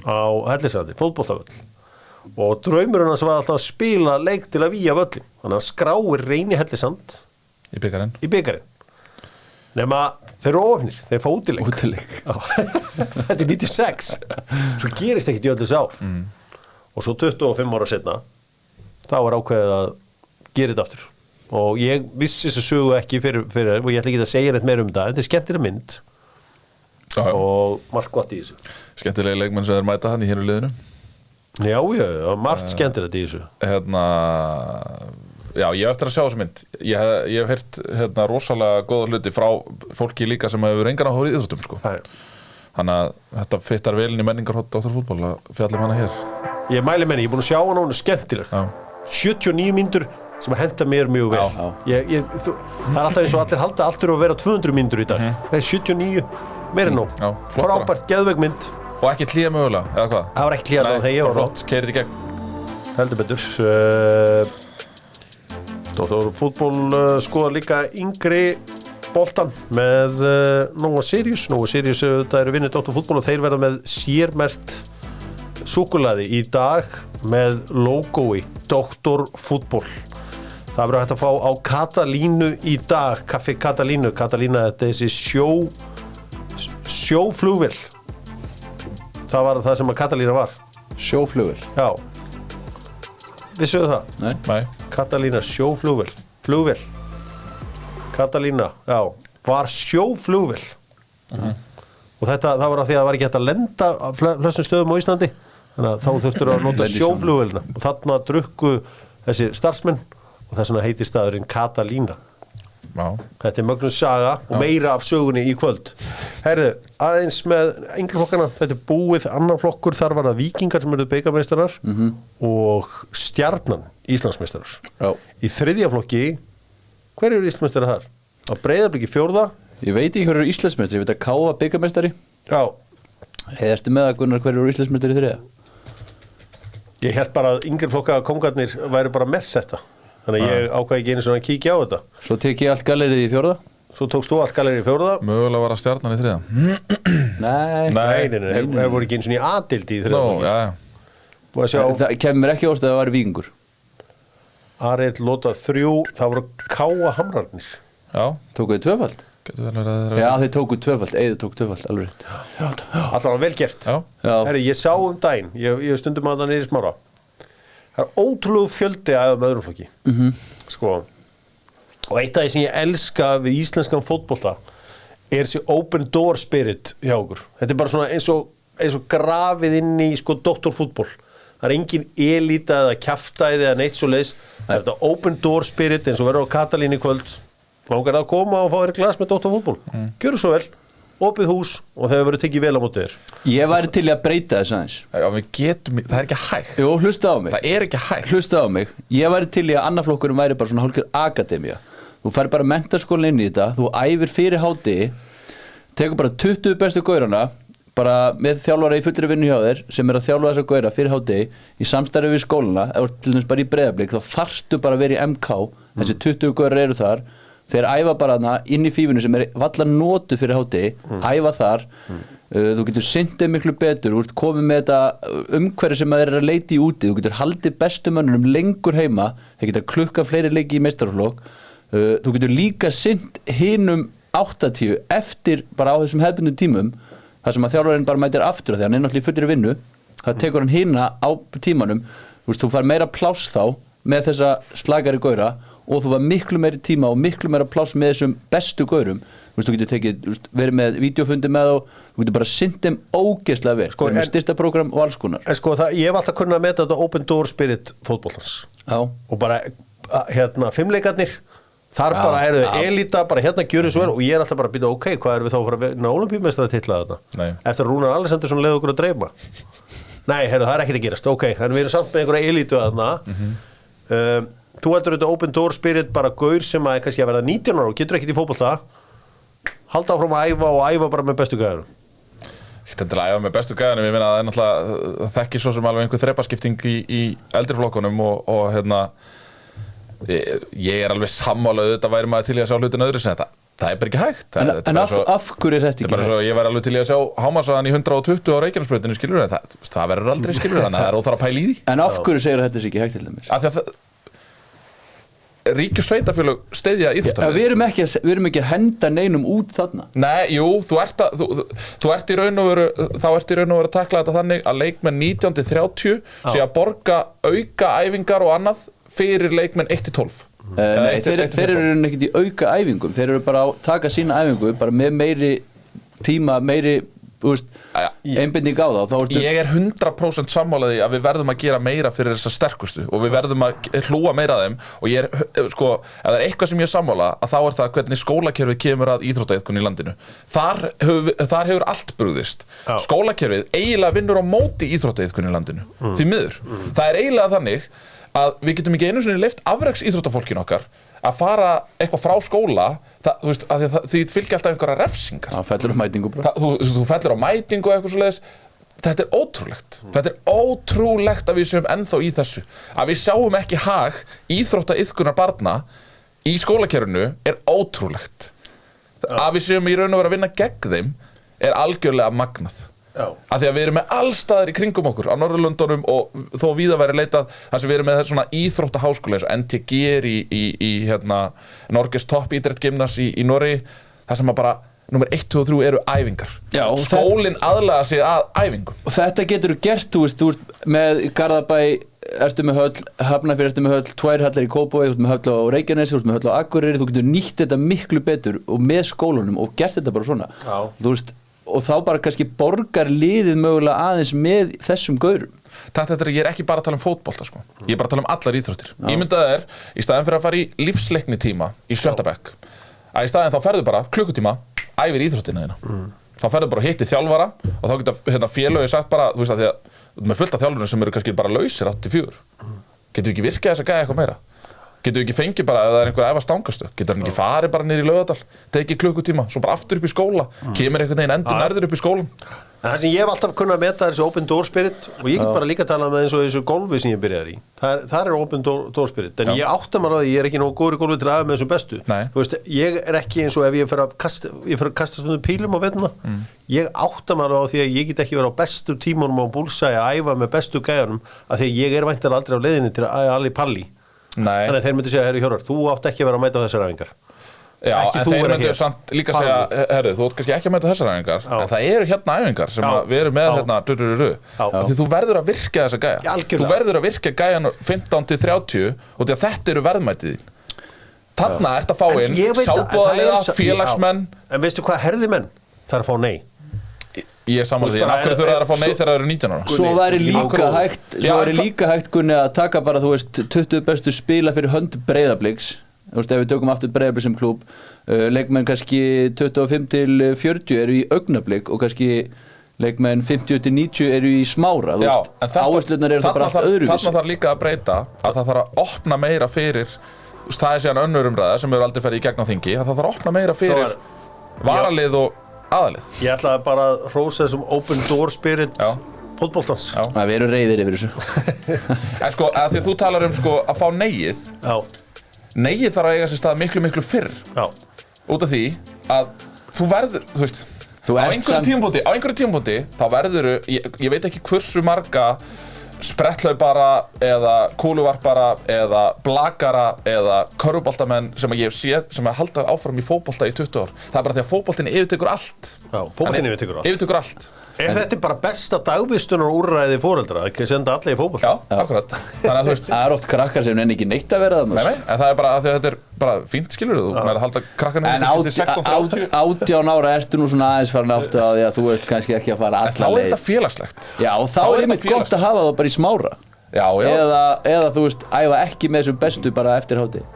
á Hellisandi, fótboltavöll. Og draumurinn hans var alltaf að spila leik til að vígja völlin. Þannig að skráir Reyni Hellisand í bikarinn. Nema þeir eru ofnir, þeir fá útileik. Þetta er 96. Svo gerist ekkert í öllu ár. Og svo 25 ára setna þá ákveðið að gera þetta aftur. Og ég vissi þess að sögu ekki fyrir og ég ætla ekki að segja neitt meira þetta. Þetta er skemmtileg mynd. Og margt gott í þessu. Skemmtilega leikmenn sem þeir mæta hann í hér í liðinu. Já, margt skemmtilegt í þessu. Já, ég hef eftir að sjá þessu mynd. Ég hef heyrt rosalega góða hluti frá fólki líka sem hefur engan áhuga í íþróttum sko. Þannig að þetta fittar vel inn í menningarhótt Dr. Fútból að fjalla hana hér. Ég mæli menni, ég er búin að sjá hana, hún er skemmtileg. 79 mínútur sem að henda mér mjög vel. Það er alltaf eins og allir halda allt fyrir að vera 200 mínútur í dag. Það er 79, meira nóg. Frábært, geðveik mynd. Og ekki hlýja mögulega, eða hvað? Það var ekki hlýja þegar ég var flott, keyrið í gegn. Heldur betur. Dr. Fútból skoða líka yngri boltan með Nova Sirius. Nova Sirius, það eru vinnir Dr. Fútból og þeir verða með sérmerkt súkkulaði í dag með logói Dr. Fútbol. Það verður hægt að fá á Katalínu í dag, kaffi Katalínu. Katalína, þetta er þessi sjóflugvél. Það var það sem að Katalína var. Sjóflugvél? Já. Vissuðu það? Nei. Katalína sjóflugvél. Flugvél. Katalína, já, var sjóflugvél. Og það var af því að það var ekki hægt að lenda flestum stöðum á Íslandi. Þannig að þá þurftur að nota sjóflugvélina. Og þarna drukku þessi starfsmenn og þess vegna heitir staðurinn Katalína. Já. Þetta er mögnum saga og meira af sögunni í kvöld. Herðu, aðeins með yngri flokkana, þetta er búið annar flokkur, þar var það Víkingar sem eru bikarmeistarar og Stjarnan Íslandsmeistarar. Já. Í þriðja flokki, hver eru Íslandsmeistarar þar? Á Breiðabliki fjórða. Ég veit ekki hver eru Íslandsmeistari, ég veit að Káa bikarmeistari. Já. Ertu með að Gunnar hver eru Íslandsmeistari í þriðja? Ég held bara að yngri flokka kongarnir væri bara með þetta. Þannig að ég ákvað ekki einu svona að kíkja á þetta. Svo tek ég allt gallerið í fjórða. Svo tókst þú allt gallerið í fjórða. Mögulega var að Stjarnan í þriðja. Nei. Það voru ekki einu svona í A-deildi í þriðja. Það kemur mér ekki óst að það væri Víkingur. Arild Lota 3, það voru Káa Hamrarnir. Já. Tókuðu tvöfald? Já, þeir tóku tvöfald, Eiður tók tvöfald, alveg rétt. Alltaf vel gert. Já. Herri, ég sá daginn, ég stundum að það niður í Smára. Það er ótrúlega fjöldi af öðrum flokki. Sko. Og eitt af því sem ég elska við íslenskan fótbolta er þessi open door spirit hjá okkur. Þetta er bara svona eins og grafið inn í sko doktorfútból. Það er engin elita eða kjaftæði eða neitt svo leiðis. Það er þetta open door spirit eins og verður á Katalínu í kvöld. Langar það að koma og fá þér glas með doktorfútból. Gjörðu svo vel. Opið hús og þeir verður tekið vel á móti þér. Ég væri til að breyta þess aðeins. Já, við getum, það er ekki hægt. Jú, hlusta á mig. Það er ekki hægt. Hlusta á mig. Ég væri til í að annarflokkurinn væri bara svona hálfgerð akademía. Þú fær bara menntaskólan inn í þetta, þú æfir fyrir hádegi, tekur bara 20 bestu gaurana, bara með þjálfara í fullri vinnu hjá þér, sem er að þjálfa þessa gaura fyrir hádegi, í samstarfi við skólana, eða til dæmis bara í Breiðablik, þá þarftu bara að vera í MK, þessi 20 gaurar eru þar. Þeir æfa bara þarna inn í fífinu sem er valla notu fyrir hádegi, æfa þar, þú getur syndið miklu betur, þú ert komið með þetta umhverfi sem þeir eru að leita í úti, þú getur haldið bestu mönnunum lengur heima, þeir geta klukka fleiri leiki í meistaraflokk, þú getur líka synd hinum 80 eftir bara á þessum hefðbundum tímum, þar sem að þjálfarinn bara mætir aftur því hann er náttúrulega í fullri vinnu, það tekur hann hina á tímanum, þú fær meira pláss þá með þessa slagari gaura og þú var miklu meiri tíma og miklu meira pláss með þessum bestu gaurum. Þú getur verið með vídeofundi með þú getur bara sinnt þeim ógeðslega vel, sko, með styrsta prógram og alls konar. En sko, ég hef alltaf kunnað að meta þetta open door spirit fótbollans. Já. Og bara, fimmleikarnir, þar bara eru þau elita, bara gjöru svo vel og ég er alltaf bara að býta, ok, hvað erum við þá að fara að vinna Ólympíumeistaratitil að þetta? Eftir að Rúnar Alexandersson leiði okkur að dreyma. Nei, það er ekkert að gerast, ok, en við erum samt með einhverja elitu að þarna. Þú heldur þetta open door spirit bara gaur sem að kannski að verða 19 ára og getur ekkert í fótbolta, halda áfram að æfa og æfa bara með bestu gæðanum. Þetta er að æfa með bestu gæðanum, ég meina að það er náttúrulega þekkir svo sem alveg einhver þrepaskipting í eldri flokkunum og ég er alveg sammálaður þetta væri maður til í að sjá hlutin öðru sem þetta. Það er bara ekki hægt. En af hverju er þetta ekki hægt? Það er bara svo, ég væri alveg til í að sjá hámarkshraðann í 120 á Reykjanesbrautinni, skilur það verður aldrei, skilur þannig að það er óþarf að pæla í því. En af hverju segir þetta ekki hægt til dæmis? Af því að ríki og sveitafélög styðja íþróttafélög. Við erum ekki að henda neinum út þarna. Nei, jú, þú ert í raun og veru að takla þetta þannig að leikmenn 19-30 sé að borga auka æfingar og annað fyrir leikmenn 1-12. Nei, þeir eru ekkert í auka æfingum, þeir eru bara að taka sína æfingu bara með meiri tíma, meiri einbindning á þá. Ég er 100% sammálaði að við verðum að gera meira fyrir þessa sterkustu og við verðum að hlúa meira að þeim og ég er, sko, ef það er eitthvað sem ég er sammála að þá er það hvernig skólakerfið kemur að íþróttaiðkun í landinu. Þar hefur allt brugðist. Skólakerfið eiginlega vinnur á móti íþróttaiðkun í landinu. Því miður. Það er eiginlega þannig að við getum ekki einu sinni leyft afreks íþróttafólkinu okkar að fara eitthvað frá skóla, þú veist, því fylgja alltaf einhverja refsingar. Það fellur á mætingu bara. Þú fellur á mætingu og eitthvað svoleiðis. Þetta er ótrúlegt. Þetta er ótrúlegt að við séum ennþá í þessu. Að við sjáum ekki hag íþróttaiðkunar barna í skólakerfinu er ótrúlegt. Að við séum í raun og vera að vinna gegn þeim er algjörlega magnað. af því að við erum með allstaðar í kringum okkur á Norðurlöndunum og þó víða væri leitað þar sem við erum með þessi svona íþróttaháskóla eins og NTG í Norges toppídrættgymnas í Noregi þar sem að bara Númer 1, 2 og 3 eru æfingar. Já, skólinn aðlaga sig að æfingum. Og þetta getur gert, þú ert með Garðabæ, ertu með höll, Hafnarfjörð ertu með höll, 2 hallar í Kópavogi, þú ert með höll á Reykjanesi, þú ert með höll á Akureyri, þú getur nýtt þetta miklu betur og með skólunum og gert þetta bara svona. Já. Þú veist, og þá bara kannski borgar liðið mögulega aðeins með þessum gaurum. Þetta er, ég er ekki bara að tala um fótbolta sko. Ég er bara að tala um allar íþróttir. Ímyndaðu í staðinn fyrir að fara í lífsleikni tíma í 7. bekk, að í staðinn þá ferðu bara klukkutíma æfir íþróttina þína. Þá ferðu bara hitti þjálfara og þá geta félögin sagt bara, þú veist að því að með fullt af þjálfurum sem eru kannski bara lausir 84. Getur við ekki virkað þess að gæja eitthvað meira? Getur við ekki fengið bara, ef það er einhver að æfa stangastu, getur hann ekki farið bara niður í Laugardal, tekið klukkutíma, svo bara aftur upp í skóla, kemur einhvern veginn endur nærður upp í skólan. Það sem ég hef alltaf kunnað að meta þessu open door spirit og ég get bara líka að tala með eins og þessu golfi sem ég byrjaði í. Það er open door spirit, en ég átta maður á því, ég er ekki nógu góður í golfi til að æfa með þessu bestu. Þú veist, ég er ekki eins og ef ég fer að kasta stundum pílum á vettuna, ég átta maður á því að ég get ekki verið á bestu tímunum á búlsæi að æfa með bestu gæjanum af því að ég er væntanlega aldrei á leiðinni til að æfa palli. Þannig að þeir myndi segja, herru Hjörvar, þú átt ekki að vera að mæta á þessar æfingar. Já, en þeir myndu samt líka segja, herru, þú átt kannski ekki að mæta þessar æfingar, en það eru hérna æfingar sem við erum með hérna, því þú verður að virka þessa gæja. Þú verður að virka gæjan 15-30 og því að þetta eru verðmætið þín. Þarna ert að fá inn sjálfboðaliða, félagsmenn. En veistu hvað herði menn? Það er að fá nei. Ég er sammála því, en af hverju þurfa þær að fá nei þegar það eru 19 ára? Svo væri líka hægt Gunni að taka bara, þú veist, 20 bestu spila fyrir hönd Breiðabliks. Þú veist, ef við tökum aftur Breiðablik sem klúbb, leikmenn kannski 25-40 eru í Augnablik og kannski leikmenn 50-90 eru í Smára. Já, en áherslurnar eru það bara allt öðruvísi. Þarna þarf líka að breyta að það þarf að opna meira fyrir, það er síðan önnur umræða sem hefur aldrei ferið í gegn á þingi, að það þarf að opna meira fyrir varalið og aðalið. Ég ætlaði bara að hrósa þessum open door spirit fótboltans. Við erum reiðir yfir þessu. En sko, að því að þú talar um sko að fá neyið. Neyið þarf að eiga sér stað miklu fyrr. Út af því að þú verður, þú veist, á einhverju tímabúti þá verður, ég veit ekki hversu marga spretthlaupara eða kúluvarpara eða blakara eða körfuboltamenn sem ég hef séð sem að halda áfram í fótbolta í 20 ár. Það er bara því að fótboltinn yfirtekur allt. Fótboltinn yfirtekur allt. Þetta bara besta dagvistunar úrræði foreldra, ekki senda alla í fótbolta. Já, akkurat. Þannig að þú veist, það er oft krakkar sem nenni ekki neitt að vera þarna. Nei, en það er bara að því að þetta er bara fínt, skilur þú, með að halda krakkarnir til 16-30. 18 ára ertu nú svona aðeins farin átt á því að þú ert kannski ekki að fara alla leið. En þá er þetta félagslegt. Já, þá er einmitt gott að hafa það bara í Smára. Já. Eða þú veist, æfa ekki með þessum bestu bara eftir hátíð.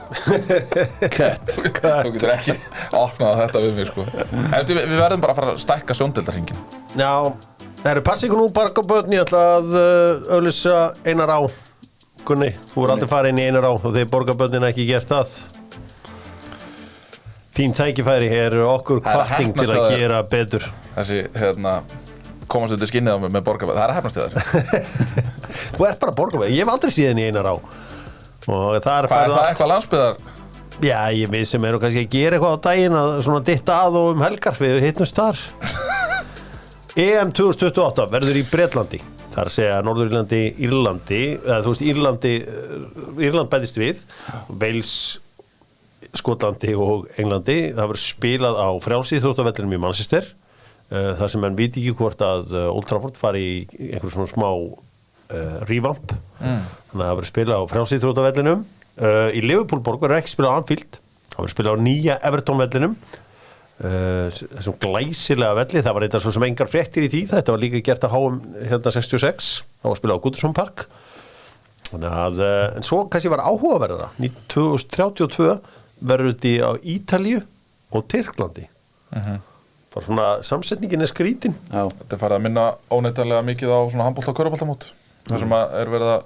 Kött. Þú getur ekki opnað þetta við mig sko. En við verðum bara að fara að stækka sjóndeildarhringinn. Já, það passi ykkur nú Borgarbörn, ég ætla að auglýsa Einar Á. Gunni, þú er aldrei farið inn í Einar Á og þegar Borgarbörnin ekki gert það. Þín tækifæri er okkur hvatning til að gera betur. Þessi, komast undir skinnið á mig með Borgarbörn, það er að hefnast þér. Þú ert bara Borgarbörn, ég hef aldrei séð henni í Einar Á. Og það er það eitthvað landsbyðar? Já, við sem eru kannski að gera eitthvað á daginn að svona ditta að og helgar við hittumst þar. EM 2028 verður í Bretlandi. Það er að segja Norður-Írlandi, Írlandi, eða þú veist Írland bætist við, Wales, Skotlandi og Englandi. Það verður spilað á frjálsíþróttavellinum í Manchester. Þar sem menn viti ekki hvort að Old Trafford fari í einhver svona smá revamp. Þannig að það verður spilað á frjálsíþróttavellinum. Í Liverpoolborg verður ekki spilað á Anfield. Það verður spilað á nýja Everton-vellinum. Þessum glæsilega velli. Það var eitthvað svo sem engar fréttir í því. Þetta var líka gert að HM 66. Það var spilað á Goodison Park. Þannig að, en svo kannski var áhugaverðara. 2032 verður þetta á Ítalíu og Tyrklandi. Bara svona samsetningin er skrítin. Þetta er farið að minna óneitanlega mikið á svona handbolta og körfuboltamót. Það sem er verið að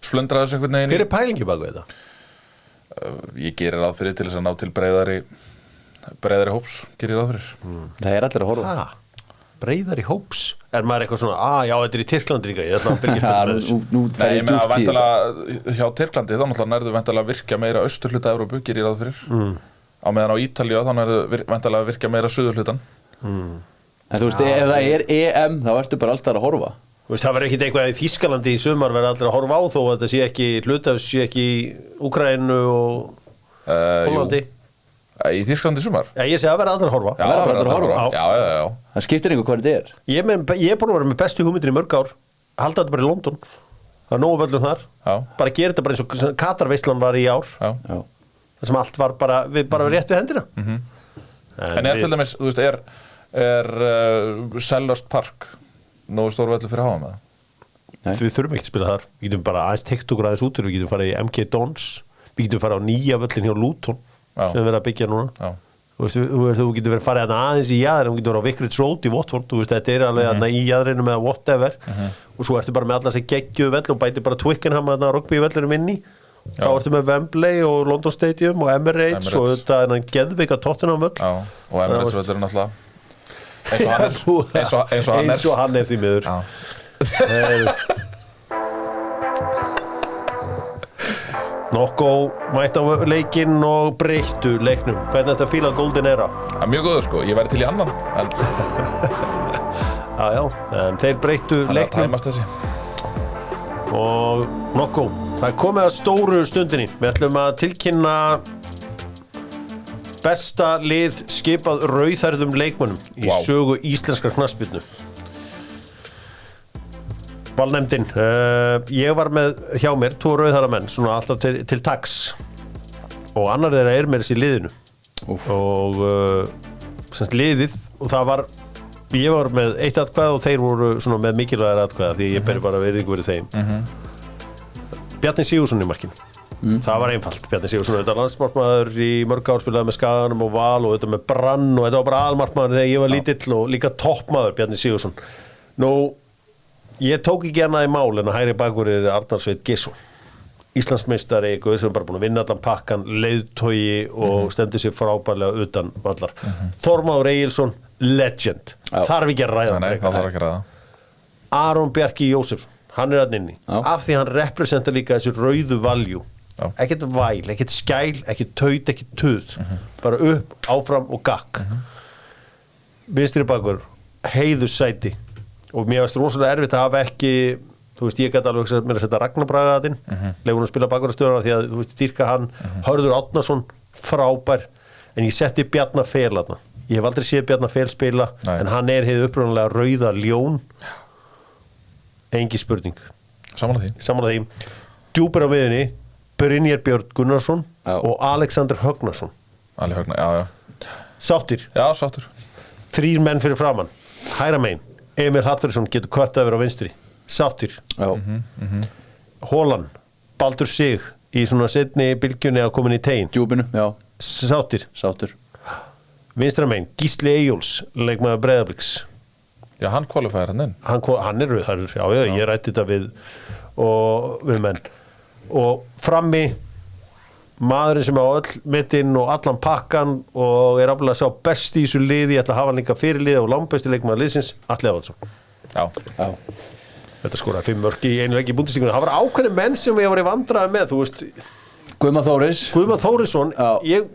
splundra þessu einhvern veginn. Hver er pælingi bak við þetta? Ég gerir ráð fyrir til þess að ná til breiðari hóps, gerir ég ráð fyrir. Það er allir að horfa. Breiðari hóps? Er maður eitthvað svona, já, þetta er í Tyrklandi líka, ég ætla að fylgjast með þessu. Nei, ég meina væntanlega hjá Tyrklandi, þá náttúrulega nærðu væntanlega að virkja meira austurhluta Evrópu, gerir ég ráð fyrir. Á meðan á Ítalíu, þá nærðu væntanlega að virkja meira suðurhlutan. En þú veist, ef það er EM þá ertu bara alltaf að horfa. Þú veist, það verður ekkit eitthvað í Þýskalandi í sumar verður allir að horfa á þó að þetta sé ekki hlutafs, sé ekki í Úkraínu og Póllandi. Í Þýskalandi í sumar? Já, ég segi að verður allir að horfa. Já, það verður allir að horfa. Já. Það skiptir einhver hvað þetta er. Ég er búin að vera með bestu hugmyndir í mörg ár. Halda þetta bara í London. Það er nógu völlum þar. Já. Bara gera þetta bara eins og Katarveislan var í ár. Já. Það sem allt var bara rétt við hendina. En til dæmis, þú veist, er Selhurst Park nógu stór völlur fyrir háa með það? Við þurfum ekki að spila þar. Við getum bara aðeins tekt okkur aðeins út. Við getum farið í MK Dons. Við getum farið á nýja völlin hjá Luton sem við verðum að byggja núna. Þú getur verið farið aðeins í jaðri. Þú getur verið á Vicarage Road í Watford. Þú veist, þetta er alveg í jaðrinu með whatever. Og svo ertu bara með alla þessi geggjuðu völl og bæti bara Twickenham að rugby völlunum inn í. Þá ertu með Wembley og London Stadium og Emirates. Og þetta er hann geðveika Tottenham völl. Já, og Emirates völlur er náttúrulega eins og hann er því miður. Nokko mætt á leikinn og breyttu leiknum. Hvernig þetta fíla Golden Era? Það er mjög góður sko, ég væri til í annan. Já, en þeir breyttu leiknum. Það er að tæmast þessi. Og Nokko, það er komið að stóru stundinni. Við ætlum að tilkynna besta lið skipað rauðhærðum leikmönnum í sögu íslenskrar knattspyrnu. Valnefndin, ég var með hjá mér 2 rauðhærða menn, svona alltaf til taks og annar þeirra er með þessi liðinu og semst liðið og það var, ég var með 1 atkvæði og þeir voru svona með mikilvægari atkvæða því ég beri bara virðingu fyrir þeim. Bjarni Sigurðsson í markinu. Það var einfalt, Bjarni Sigurðsson, þetta landsmarkmaður í mörg ár spilaði með Skaganum og Val og þetta með Brann og þetta var bara aðalmarkmaður þegar ég var lítill og líka toppmaður Bjarni Sigurðsson. Nú, ég tók ekki annað í mál en að hægri bakvörður er Arnar Sveinn Geirsson. Íslandsmeistari, sem er bara búin að vinna allan pakkan, leiðtogi og stendur sér frábærlega utan vallar. Þormóður Egilsson, legend. Þarf ekki að ræða. Nei, það þarf ekki að ræða. Aron Bjarki Jósefsson, hann er þarna inni. Af því hann representar líka þessi rauðu valjú. Ekkert væl, ekkert skæl, ekkert taut, ekkert tuð. Bara upp, áfram og gakk. Vinstri bakvörður, heiðursæti. Og mér varst rosalega erfitt að hafa ekki, þú veist, ég gæti alveg mér að setja Ragnar Braga að þinn, legur hún að spila bakvarðarstöðuna því að, þú veist, dýrka hann, Hörður Árnason, frábær, en ég setti Bjarna Fel þarna. Ég hef aldrei séð Bjarna Fel spila, en hann er hið upprunalega rauða ljón, engi spurning. Samanlega því. Djúpur á miðunni, Brynjar Björn Gunnarsson og Alexander Högnason. Sáttir. Já, sáttur. 3 menn fyrir framann, hægra megin. Emil Hallfreðsson getur kvart að vera á vinstri. Sáttir. Hólan, Baldur Sig í svona seinni bylgjunni að komin í tegin. Djúpinu, já. Sáttur. Vinstra megin, Gísli Eyjóls, leikmaður Breiðabliks. Já, hann kvalifæðir hann inn. Hann er rauðhærður, já, ég rætti þetta við menn. Og frammi, maðurinn sem á öll mittinn og allan pakkan og er aflega að sjá best í þessu liði, ég ætla að hafa hann líka fyrir liði og langbesti leikmaður liðsins, Atli Evaldsson. Já. Þetta skoraði 5 mörk í einu leik í Bundesligunni. Það var ákveðin menn sem ég var í vandræði með, þú veist. Guðmann Þórisson, ég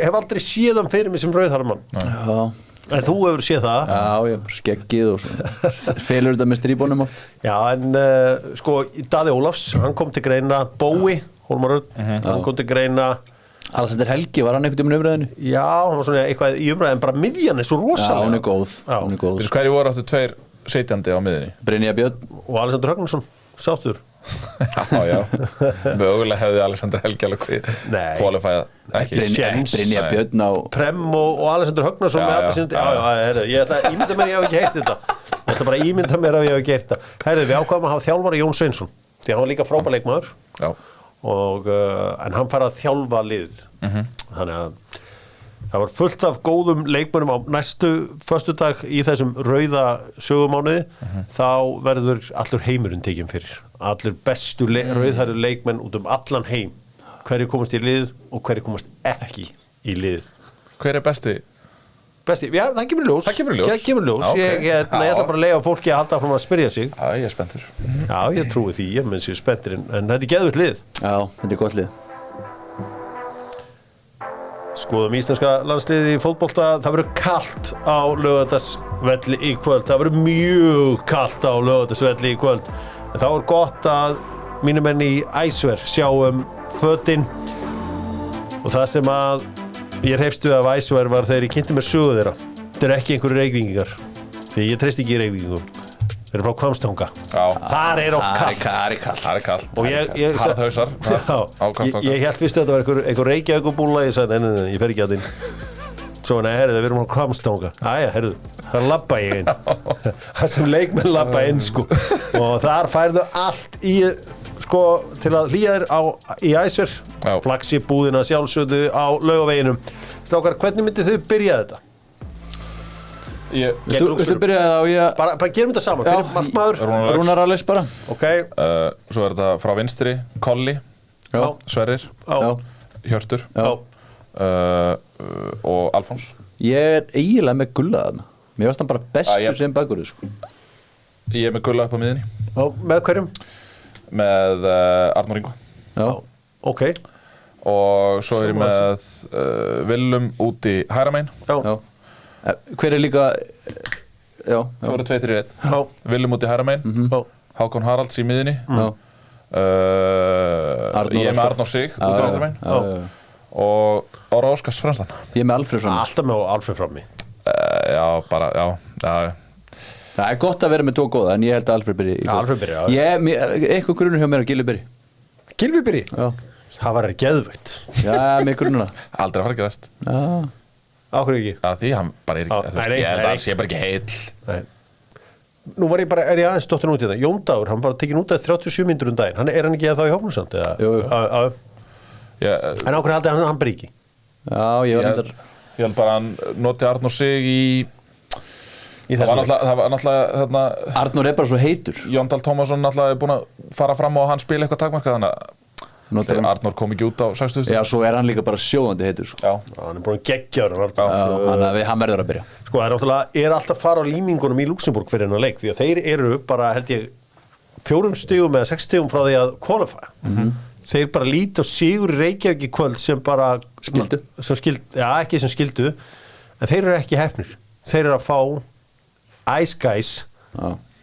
hef aldrei séð hann fyrir mig sem rauðhærðamann. Já. En þú hefur séð það. Já, skeggið og svona. Felur þetta með stríbónum oft. Já, en sko, Daði Ólafs, hann kom til greina, Bói Hólmar Örn, hann kom til greina. Alexander Helgi, var hann einhvern umræðinu? Já, hann var svona eitthvað í umræðinu, en bara miðjan er svo rosalega. Já, hún er góð. Hverju voru áttu 2 setjandi á miðjunni? Brynjar Björn og Alexander Högnason, sáttur. Já. Mögulega hefði Alexander Helgi alveg kvalifæðað ekki. Brynjar Björn á Prem og Alexander Högnason með allir sinni. Ég ætla að ímynda mér ég hef ekki heyrt þetta. Ég ætla bara að ímynda mér að ég hef ekki heyrt þetta. Við ákváðum að hafa þjálfara Jón Sveinsson, því hann var líka frábær leikmaður. Já. En hann fær að þjálfa liðið. Þannig að það var fullt af góðum leikmönnum á næstu föstudag í þessum rauða sögumánuði. Þá verður allur heimurinn tekinn fyrir. Allir bestu rauðhærðu leikmenn út allan heim. Hverju komast í lið og hverju komast ekki í lið. Hver er besti? Já, það kemur ljós. Ég ætla bara að leyfa fólki að halda áfram að spyrja sig. Já, ég er spenntur. Já, ég trúi því, ég menn sér spenntur en þetta er geðveikt lið. Já, þetta er gott lið. Skoðum íslenska landsliðið í fótbolta. Það verður kalt á Laugardalsvelli í kvöld. Það verður mjög kalt á Laugardalsvelli í kvöld. En þá gott að mínir menn í Æsver sjá fötin. Og það sem að ég hreifstu af Æsver var þegar ég kynnti mér sögu þeirra. Þetta ekki einhverju Reykvíkingar. Því ég treysti ekki Reykvíkingum. Þeir eru frá Hvammstanga. Þar oft kalt. Það kalt. Og ég Harðhausar. Ég hélt fyrst að þetta var einhver Reykjavíkurbúlla. Ég sagði, nei, ég fer ekki að þín. Svo, nei, herðu, við erum frá Hvammstanga. Æja, herðu, það labba ég inn. Það sem leikmenn labba inn, sko. Og þar færðu allt í, sko, til að hlýja þér í Æsver. Flaxi búðina sjálfsögðu á Laugaveginum. Strákar, hvernig myndið þau byrja þetta? Þú byrjaði á ég Bara gerum þetta saman. Hver markmaður? Rúnar Alex bara. Ok. Svo þetta frá vinstri Kolli, Sverrir, Hjörtur og Alfons. Ég eiginlega með Gulla þarna. Mér varst hann bara bestur sem bakvörður, sko. Ég með Gulla upp á miðinni. Með hverjum? Með Arnór Ingo. Ok. Og svo ég með Willum út í hægra megin. Hver líka Það voru 2-3-1. Willum út í hægra megin. Hákon Haralds í miðinni. Ég með Arnór Sig út í hægra megin. Og Ára Óskars fremstan. Ég með Alfreð frammi. Alltaf með Alfreð frammi. Það gott að vera með tvo góða, en ég held að Alfreð byrji. Alfreð byrji, Eitthvað grunur hjá mér að Gylfi byrji. Gylfi byrji? Já. Það var geðveikt. Já, með grununa. Aldrei að fara að gerast. Áhverju ekki? Því hann bara ekki, ég held að hann sé bara ekki heill. Nei. Nú var ég aðeins dottin út í þetta. Jón Dagur, hann var tekin út af 37 mínútur daginn. Er hann ekki þá í hópnum samt? Jú. En áhverju haldið hann byrji ekki? Já, ég held bara að hann noti Arnór Sig í það var náttúrulega Arnór bara svo heitur. Jón Dahl Tómasson náttúrulega búin að fara fram á að hann spila eitthvað takmarkað, þannig að Arnór kom ekki út á 60. Já, svo hann líka bara sjóðandi heitur, sko. Já, hann búin að geggja hann verður að byrja. Sko, það er alltaf fara á límingunum í Luxemburg fyrir hennar leik, því að þeir eru bara, held ég, 4 stigum eða 6 stigum frá því að qualify. Þeir bara líti á sigur í Reykjavík í kvöld sem bara skildu. Ekki sem skildu, en þeir eru ekki heppnir. Þeir eru að fá Ice Guys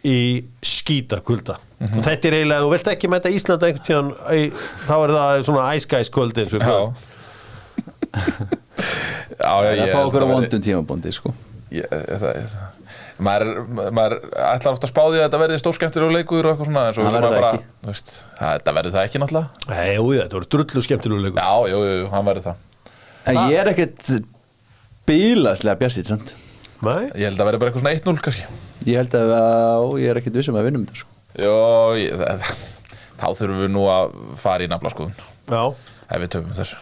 í skítakulda. Og þetta er eiginlega, þú vilt ekki mæta Íslanda einhvern tíðan, þá er það svona Ice Guys kvöld eins og það fá okkur á vondum tímabóndi, sko. Maður ætlar ofta að spá því að þetta verði stórskemmtilegur leikur og eitthvað svona, en svo verður það ekki. Þetta verður það ekki náttúrulega. Nei, þetta voru drullu skemmtilegur leikur. Já, hann verður það. En ég er ekkert bílaslega bjartsýnn, sant? Nei. Ég held að verði bara eitthvað svona 1-0 kannski. Ég held að ég er ekkert vissum að vinnum þetta, sko. Þá þurfum við nú að fara í naflaskoðun. Já. Ef við töpum þessu.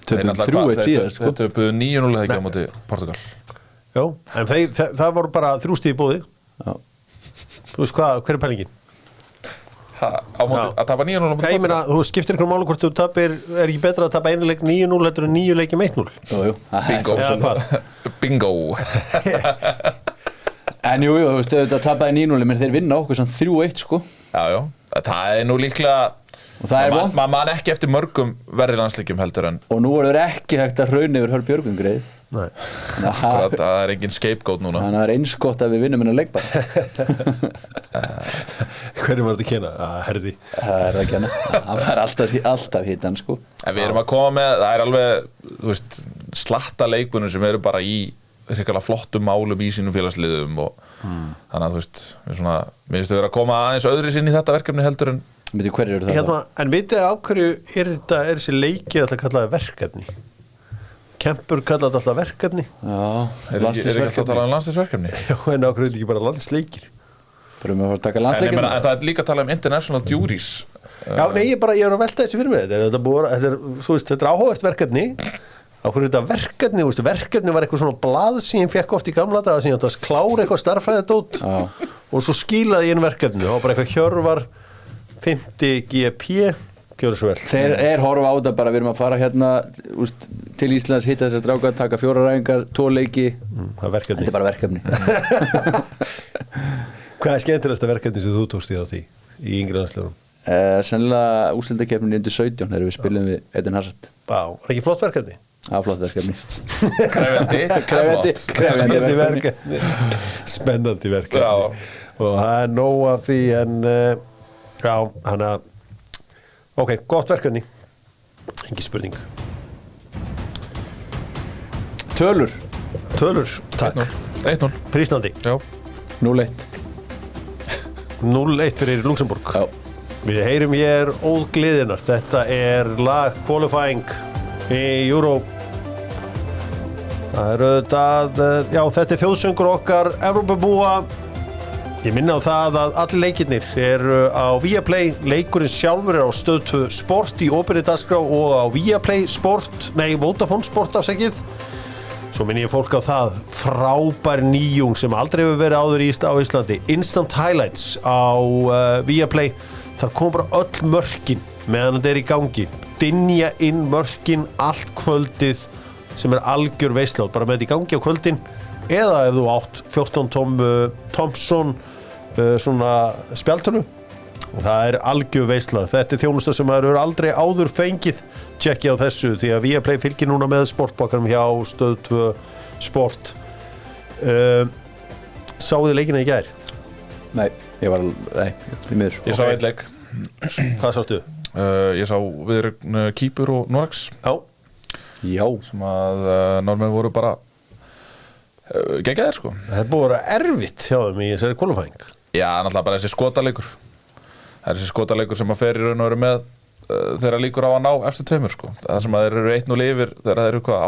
Töpum 3-1 síðan, sko. Þeir töpuðu 9-0 þegar ekki á móti Portugal. Já, en það voru bara 3 stig í boði. Já. Þú veist hvað, hver er pælingin? Að tapa 9-0 á móti Portugal? Ég meina, þú skiptir ykkur máli hvort þú tapir, er ekki betra að tapa einu leik 9-0 heldur en 9 leikjum 1-0? Jú. Bingo. En jú, þú veist, þetta tapaði 9-0, menn þeir vinna okkur samt 3-1, sko. Já, það er nú líklega, maður man ekki eftir mörgum verri landsleikjum heldur en. Og nú er það ekki hægt að hraun yfir Hörð Björgvin greið. Nei. Akkurat, það er engin scapegoat núna. Þannig að það er eins gott að við vinnum hennar leik bara. Hverjum var þetta að kenna? Herði. Það er það að kenna. Það var alltaf hittan, sko. En við erum að koma með, það er alveg, þú veist, slatta leikbunum sem eru bara í hrikalega flottum málum í sínum félagsliðum og þannig að, þú veist, mér finnst að vera að koma aðeins öðru sinni í þetta verkefni heldur en. Veitu, hverju eru það? En vitið á hverju er þessi leikir alltaf kallaði verkefni? Kempur kallaði alltaf verkefni. Já, er ekki alltaf að tala um landsliðsverkefni? Já, en á hverju er ekki bara landsleikir? Bara með að fara að taka landsleikir? En það er líka að tala um international juries. Já, nei, ég er að velta þessi fyrir mig. Þetta er áhugavert verkefni. Á hverju er þetta verkefni? Verkefni var eitthvað svona blað sem ég fekk oft í gamla daga sem ég átti að klára eitthvað starffræðidót og svo skilaði ég inn verkefni. Það var bara eitthvað Hjörvar 50 GP. Gjörðu svo vel. Þeir horfa á þetta bara, við erum að fara hérna til Íslands, hitta þessar strákar, taka 4 ræfingar, 2 leiki. Það er verkefni. Þetta er bara verkefni. Hvað er skemmtilegasta verkefni sem þú tókst í því í yngri landsliðunum? Sennilega úrslitakeppnin undir 17 þegar við spilum við Eden Hazard. Vá, var ekki flott verkefni? flott verkefni. Krefjandi Spennandi verkefni. Spennandi verkefni. Já. Og það nóg af því en já, hann ok, gott verkefni. Engi spurning. Tölur. Takk. 1-0 Fyrir Íslandi. Já. 0-1. 0-1 fyrir Luxemburg. Já. Við heyrum hér ógleðinar. Þetta lag qualifying í Euro. Það auðvitað, já, þetta þjóðsöngur okkar Evrópubúa. Ég minna á það að allir leikirnir eru á Viaplay. Leikurinn sjálfur á Stöð 2 Sport í opinni dagskrá og á Viaplay Sport, Vodafone Sport afsakið. Svo minni ég fólk á það, frábær nýjung sem aldrei hefur verið áður á Íslandi. Instant Highlights á Viaplay. Þar kom bara öll mörkin meðan þetta í gangi. Dynja inn mörkin allt kvöldið sem algjör veislátt. Bara með þetta í gangi á kvöldin. Eða ef þú átt 14 Thompson svona spjaltölu. Og það algjör veislátt. Þetta þjónusta sem maður hefur aldrei áður fengið. Tjekki á þessu því að Viaplay fylgir núna með sportbakkanum hjá Stöð 2 Sport. Sáðu þið leikina í gær? Nei, því miður. Ég sá einn leik. Hvað sástu? Ég sá viðrögn Kýpur og Noregs. Já. Sem að Norðmenn voru bara geggjaðir sko. Það búið að vera erfitt hjá þeim í þessari qualifying. Já, náttúrulega bara þessi skotaleikur. Það þessi skotaleikur sem að fer í raun og veru með þeirra líkur á að ná eftir tveimur sko. Það sem að þeir eru 1-0 yfir þegar þeir eru hvað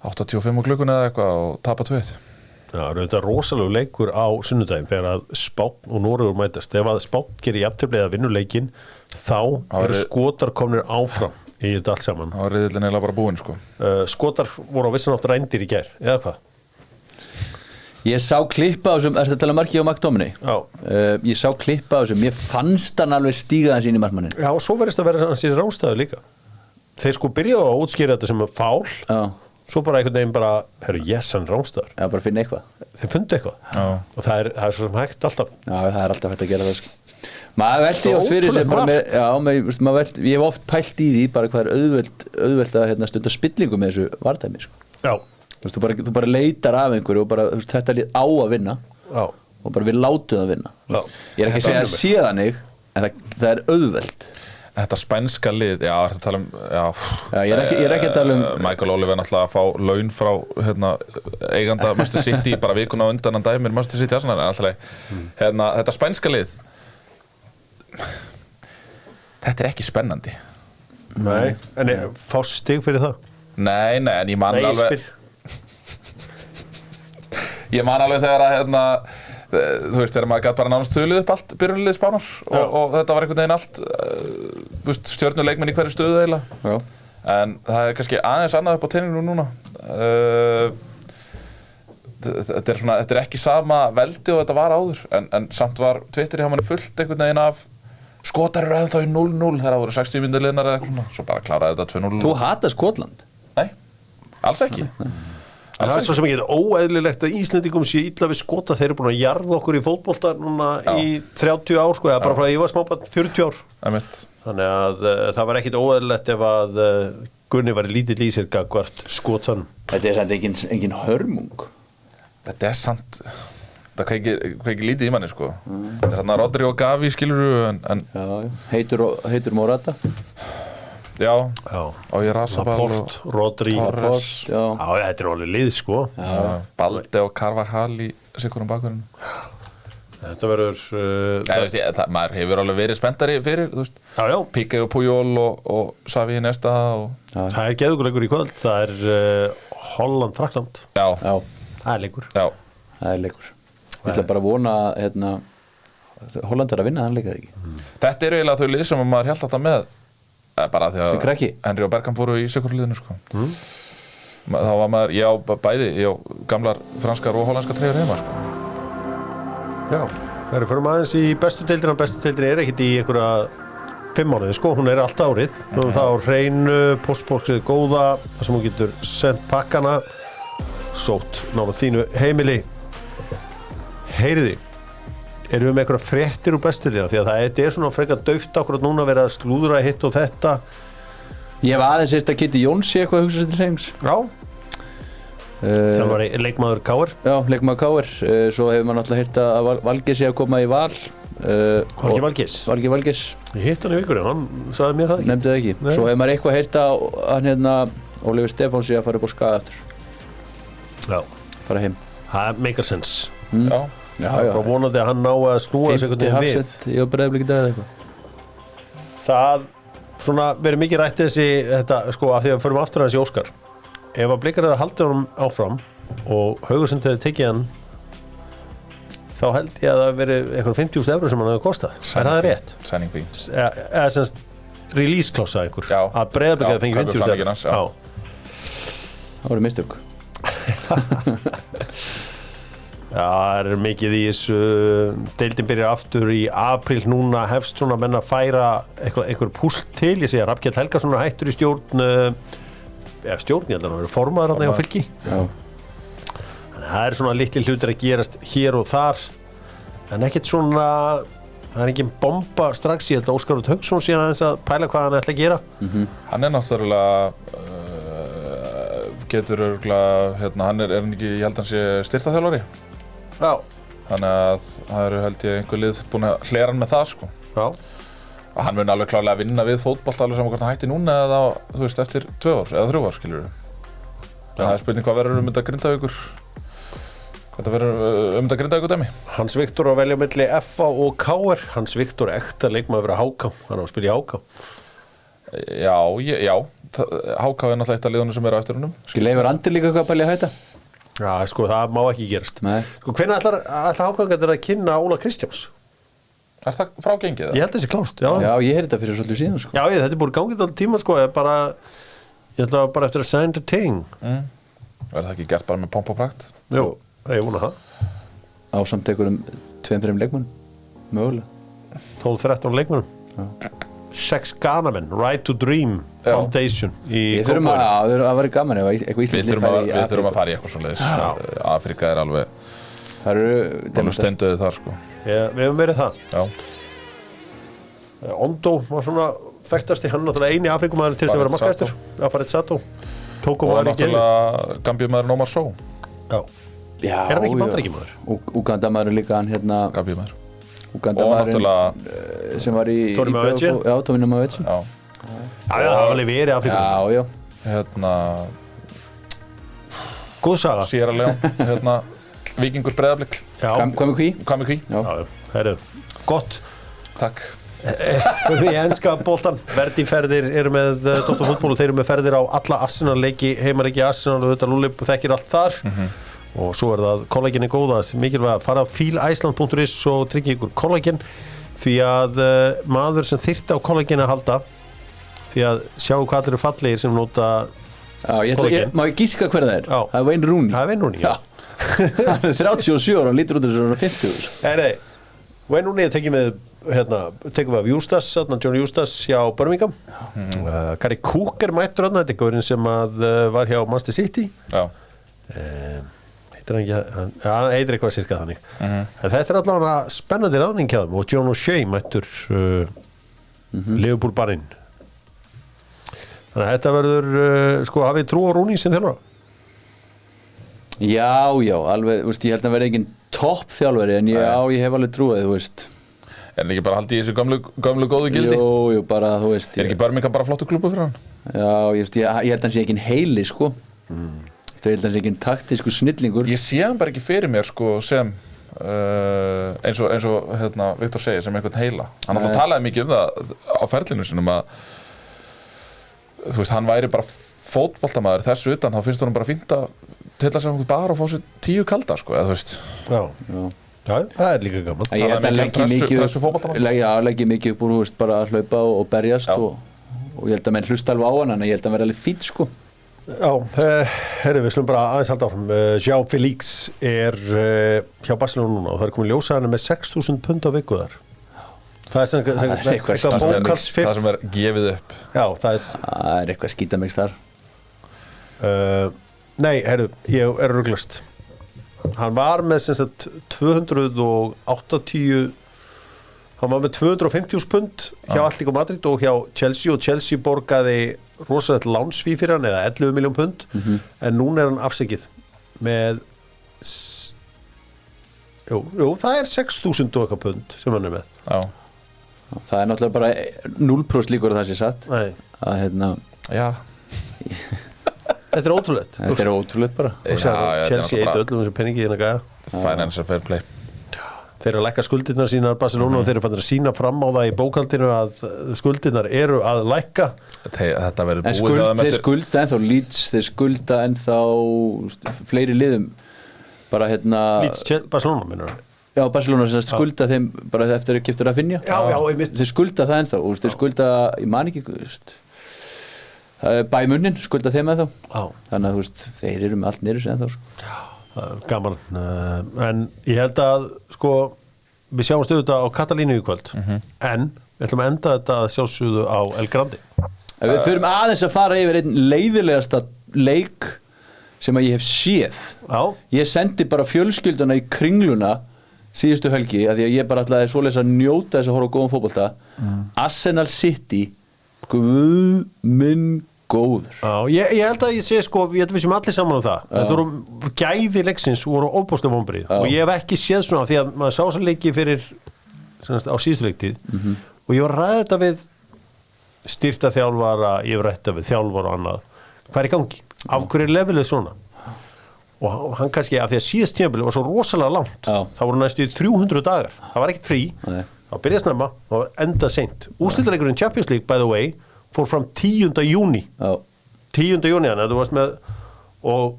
85 klukkun eða eitthvað og tapa 2-1. Já, það eru þetta rosalegu leikur á sunnudaginn þegar að Spánn og Noregur mætast. Ef að Spánn gerir jafntefli eða vinnur leikinn, þá eru Skotar komnir áfram í þetta allt saman. Það var riðillinn eiginlega bara búinn sko. Skotar voru á vissanátt rændir í gær, eða hvað? Ég sá klippa á þessum, er þetta markið á McTominay? Já. Ég sá klippa á þessum, ég fannst hann alveg stíga hans inn í markmannin. Já, og svo verðist að vera hans í rángstæðu líka. Þeir sko byrjaðu að útskýra þetta sem fál. Já. Svo bara einhvern veginn bara, herru, hann rángstæður. Já, bara finna eitthvað. Þeir fundu eitthvað. Já. Og það er svo sem hægt alltaf. Já, það er alltaf hægt að gera það sko. Maður veldi oft fyrir sig bara með, ég hef oft pælt í því bara hvað auðvelt að stunda spillingu með þessu vardæmi sko. Já. Þú bara leitar af einhverju og bara þetta lið á að vinna. Já. Og bara við látum það vinna. Já. Ég er ekki að segja að sé þannig, en það er auðvelt. Þetta spænska lið, já, þetta tala ég er ekki að tala Michael Oliver náttúrulega að fá laun frá eiganda Manchester City bara vikuna undan hann dæmir Manchester City Arsenal en alltaf þetta spænska lið þetta er ekki spennandi. Nei, en fá stig fyrir það? Nei, en ég man alveg þegar að þú veist, þegar maður gæti bara nánast töluð upp allt byrjunarlið Spánar og þetta var einhvern veginn allt stjörnuleikmenn í hverju stöðu eiginlega. En það er kannski aðeins annað upp á teiningum núna. Þetta er ekki sama veldi og þetta var áður en samt var Twitter hjá manni fullt einhvern veginn af Skotar eru ennþá í 0-0 þegar það voru 60 mínútur liðnar eða eitthvað svona, svo bara kláraði þetta 2-0. Þú hatar Skotland? Nei, alls ekki. Það er svo sem ekki óeðlilegt að Íslendingum sé illa við Skota. Þeir eru búin að jarða okkur í fótbolta núna í 30 ár sko, eða bara frá að ég var smábarn 40 ár. Þannig að það var ekkit óeðlilegt ef að Gunni var lítill í sér gagnvart Skotan. Þetta er samt engin hörmung. Þetta er samt það kveikir lítið í manni sko. Þetta er hérna Rodri og Gavi skilurðu en heitur Morata. Já. Og ég Rasabal og Rodri Torres. Já, þetta er alveg lið sko. Balde og Carvajal í sikkurum bakverðinu. Þetta verður maður hefur alveg verið spenntari fyrir, þú veist. Já. Piqué og Puyol og Xavi í næsta Það er geðuguleikur í kvöld. Það er Holland-Frakland. Já. Það er leikur. Já. Það er leikur. Ég ætla bara að vona Holland er að vinna þann leika ekki. Þetta eru eiginlega þau lið sem maður hélt alltaf með bara því að Henry og Bergkamp voru í sikurliðinu sko. Þá var maður, ég á bæði, ég á gamlar franskar og hollandskar treyjur heima sko. Já, það fyrir aðeins í bestu deildina. Bestu deildina er ekkert í einhverja 5 mánuði sko, hún er allt árið. Þá hreinu, postboxið góða, þar sem hún getur sendt pakkana, sótt nála þínu heimili. Heyriði, erum við með einhverja fréttir úr bestu deildina? Því að það er svona frekar dauft akkurat núna að vera að slúðra hitt og þetta. Ég hef aðeins eftir að Kitty Jónsi eitthvað að hugsa sér til hreins. Já. Þjálfari leikmaður Káir. Já, leikmaður Káir. Svo hefur maður náttúrulega heyrt að Valgeir sé að koma í Val. Valgeir Valgeis. Valgeir Valgeis. Ég hitt hann í vikunni, hann sagði mér það ekki. Nefndi það ekki. Nei. Svo hefur maður eitthvað heyrt að hann hérna, Ólafur Stefán sé að fara upp á Skaga eftir. Já. Fara heim. Það make sense. Já. Já, bara vonandi að hann ná að snúa þessu einhvern veginn við. 50 hafsend í Breiðablik í dag eða eitthvað. Það svona verið mikið rætt þetta sko af því að við förum aftur aðeins í Óskar. Ef að Blikar hefði haldið honum áfram og Haugesund hefði tekið hann, þá held ég að það verið eitthvað 50.000 € sem hann hefði kostað. Er það rétt? Signing fee. Eða semst release klása einhver. Já. Að Breiðablik hefði fengið 50.000 €. Já. Það voru mistök. Já, það er mikið í þessu. Deildin byrjar aftur í apríl, núna hefst svona menn að færa eitthvað púsl til. Ég sé að Rafnkell Helgason er hættur í stjórn, ég held að hann verið formaður hann hjá Fylki. Já. Þannig að það er svona litli hlutir að gerast hér og þar, en ekkert svona, það er engin bomba strax. Ég held að Óskar Hauksson sé aðeins að pæla hvað hann ætla að gera. Hann er náttúrulega getur örgulega, hann er ekki, ég held að hann sé styrktarþjálfari. Já. Þannig að það eru held ég einhver lið búin að hlera hann með það sko. Já. Og hann mun alveg klárlega vinna við fótbolta alveg saman hvort hann hætti núna eða þú veist eftir 2 ár eða 3 ár skilur við. Það er spurning hvað verður þetta Grindavíkur, hvað það verður þetta Grindavíkur dæmi. Hans Viktor að velja á milli FA og KR. Hans Viktor ekta leikmaður að vera HK, hann á að spila í HK. Já, HK er náttúrulega eitt af liðunum sem er á eftir húnum. Leifur Andri líka hvað pæli að hætta? Já, sko, það má ekki gerast. Nei. Sko, hvenær ætlar HK að kynna Óla Kristjáns? Er það frágengið? Ég held þessi klárt, já. Já, ég heyrði þetta fyrir svolítið síðan, sko. Já, þetta er búin gangið allir tíma, sko, ég ætla bara eftir að sign the thing. Verður það ekki gert bara með pomp og prakt? Jú, ég vona það. Ásamt einhverjum 2-3 leikmönnum, mögulega. 12-13 leikmönnum. 6 Ghanamenn, Right to Dream Foundation í Kópavogi. Það væri gaman ef eitthvað Ísland Við þurfum að fara í eitthvað svoleiðis. Afrika er alveg steinduðið þar sko. Við hefum verið það. Já. Ondo var svona þekktasti, hann náttúrulega eini Afrikumæður til þess að vera markahæstur. Farid Sato. Tókum og hann í gelið. náttúrulega Gambíumæður Omar Sow. Já. Er hann ekki bandaríkjamaður? Úgandamaður líka hann hérna. Gambíumæður. Úgandamaðurinn sem var í Tony Mavechi. Já, Tony Mavechi. Já. Já, það var alveg verið Afrikumæður. Já. Góð saga. Sierra Leone, Víkingur Breiðablik. Kwame Kví. Herru, gott. Takk. Í enska boltan, Verdi-ferðir eru með Dóttarfútból og þeir eru með ferðir á alla Arsenal-leiki, heimareiki Arsenal og þetta Lúli þekkir allt þar. Og svo er það kollagen er góða, mikilvæg að fara á feeliceland.is og tryggja ykkur kollagen því að maður sem þyrfti á kollagen að halda því að sjáu hvað allir eru fallegir sem nota kollagen. Má ég gíska hver það er? Já. Það er Wayne Rooney. Það er Wayne Rooney, já. Hann er 37 ára og lítur út þessum 50. Nei, Wayne Rooney tekið við af Eustace, John Eustace hjá Birmingham. Gary Cook er mættur þetta er gaurinn sem var hjá Manchester City. Já. Hann heitir eitthvað sirka þannig. En þetta er allavega spennandi ráðning hjá þeim og John O'Shea mættur Liverpool barinn. Þannig að þetta verður, hafið trú á Rooney sem þjálfara? Já, alveg, ég held að vera engin topp þjálfari en ég hef alveg trúið, þú veist. Er hann ekki bara haldið í þessu gömlu góðu gildi? Jú, bara, þú veist. Er ekki Birmingham bara flottu klúbbu fyrir hann? Já, ég held að hann sé ekki heili, sko. Ég held að hann sé ekki taktísku snillingur. Ég sé hann bara ekki fyrir mér, sem eins og Viktor segir, sem einhvern heila. Hann alltaf talaði mikið það á ferlinu sinum að þú veist, hann væri bara fótboltamaður þessu utan, þá finnst hann bara fínt að til að segja einhvern bara að fá sér 10 kalda, eða þú veist. Já, það er líka gaman. Ég held að leggja mikið upp úr, þú veist, bara að hlaupa og berjast og ég held að menn hlusta alveg á hann, en ég held að vera alveg fínt, sko. Já, við slum bara aðeins halda áfram. João Felix er hjá Barcelona núna og það er komin ljósa hann með 6.000 pund á viku þar. Það er eitthvað bókalsfiff. Það sem er gefið upp. Já, það er eitthvað skítamix þar. Nei, ég er ruglast. Hann var með 280 hann var með 250.000 pund hjá Atlético Madrid og hjá Chelsea og Chelsea borgaði rosalegt lánsfí fyrir hann eða 11 milljón pund en núna hann afsakið með jú, það 6.000 og eitthvað pund sem hann með Já. Það náttúrulega bara 0% líkur að það sé satt Nei. að Já. Þetta ótrúlegt þetta ótrúlegt bara og Chelsea eitt öllum þessu peningi hérna gæða Financial fair play þeir eru að lækka skuldirnar sínar Barcelona og þeir eru fannir að sína fram á það í bókhaldinu að skuldirnar eru að lækka Þetta verður en þeir skulda ennþá Leeds þeir skulda ennþá fleiri liðum bara Leeds, Barcelona minnur já, Barcelona sem skulda þeim bara eftir að keyptu Rafinha þeir skulda það ennþá og þeir skulda, ég man ekki Bæmunnin skulda þeim ennþá þannig að þeir eru með allt niður sem ennþá það er gaman en ég held að við sjáumst auðvitað á Katalínu í kvöld en við ætlum að enda þetta að sjálfsögðu á El Grandi við þurfum aðeins að fara yfir einn leiðilegasta leik sem að ég hef séð ég sendi bara fjölskylduna í Kringluna síðustu helgi að því að ég bara ætlaði svoleiðis að njóta þess að horfa á góðan fótbolta Arsenal City guð minn góður ég held að ég sé ég held við sem allir saman það þetta voru gæði leiksins voru ofbóðslega vonbrigði og ég hef ekki séð svona því að maður sá svo leiki fyrir á síðustu leiktíð og ég var að ræða þetta við styrta þjálfara ég var að ræða þetta við þjálfara og annað hvað í gangi, af hverju er levelið svona og hann kannski af því að síðast tímabili var svo rosalega langt það voru næstu 300 dagar það var ekkert frí það byrjaði snemma og var enda seint úrslitaleikurinn Champions League by the way fór fram 10. júni 10. júni hann þú varst með og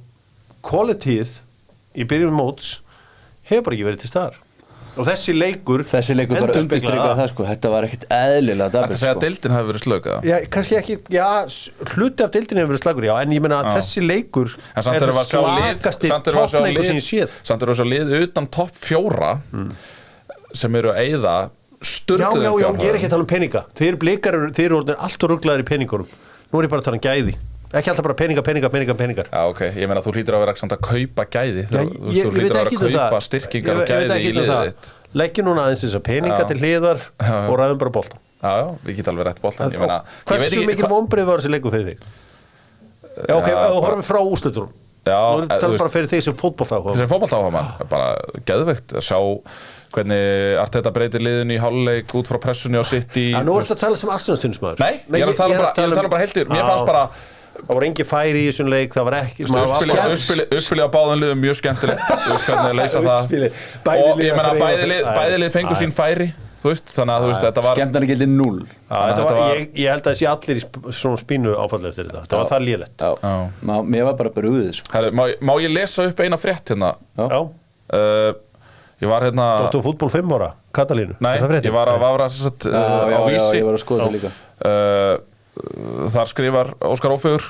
kvalitíð í byrjun móts hefur bara ekki verið til staðar og þessi leikur bara undirstrikað það þetta var ekkert eðlilega dabur Þetta segja að deildin hafi verið slög kannski ekki, hluti af deildin hefur verið slagur en ég meina að þessi leikur er það slagasti toppleikur sem ég séð samt eru þess að lið utan topp 4 sem eru að eyða sturluðum já, ég er ekki að tala um peninga þeir eru orðin allt og ruglaðir í peningurum nú er ég bara að tala um gæði ekki alltaf bara peningar já, ok, ég meina að þú hlýtur að vera samt að kaupa gæði þú hlýtur að vera að kaupa styrkingar og gæði í liðið þitt leggjum núna aðeins þess að peninga til hliðar og ræðum bara boltan já, við getum alveg rætt boltan hversu mikil vonbrigði var þessi leikur fyrir þig? já, ok, og horfum frá úrslitunum nú tala bara fyrir þig sem fótboltaáhugamann bara geðveikt að sjá hvernig Arteta breytir liðinu í hálfleik út frá pressunni á City nú ertu að tala sem Arsenal-stuðningsmaður nei, ég er að tala bara heilt yfir mér fannst bara það voru engi færi í þessum leik það var ekki uppspilið á báðum liðum mjög skemmtilegt hvernig að leysa það og ég menna bæði lið fengu sín færi þannig að þetta var skemmtana gildi 0 ég held að þessi allir í svona spínu áfalli eftir þetta var það lélegt mér var bara brúðið má ég lesa upp eina frétt hérna ég var hérna Dóttu fútból 5 ára, Katalínu nei, ég var að vafra á Vísi ég var að skoða það líka þar skrifar Óskar Ófegur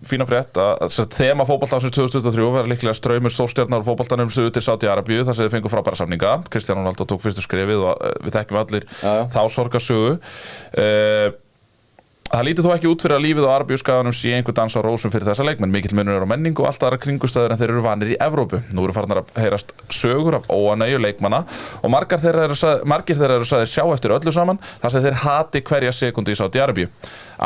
fína frétt að þema fótboltaársins 2023 verður líklega straumur stórstjarnar fótboltanum suður til Sádi-Arabíu þar sem þið fengu frábæra samninga Cristiano Ronaldo tók fyrstu skrefið og við þekkjum allir þá sorgarsögu Það lítið þó ekki út fyrir að lífið á Arabíuskaganum sé einhver dans á rósum fyrir þessa leikmenn. Mikill munur á menningu og allt aðra kringumstæður en þeir eru vanir í Evrópu. Nú eru farnar að heyrast sögur af óánægju leikmanna og margir þeirra eru sagðir sjá eftir öllu saman þar sem þeir hati hverja sekundu í Sádi-Arabíu.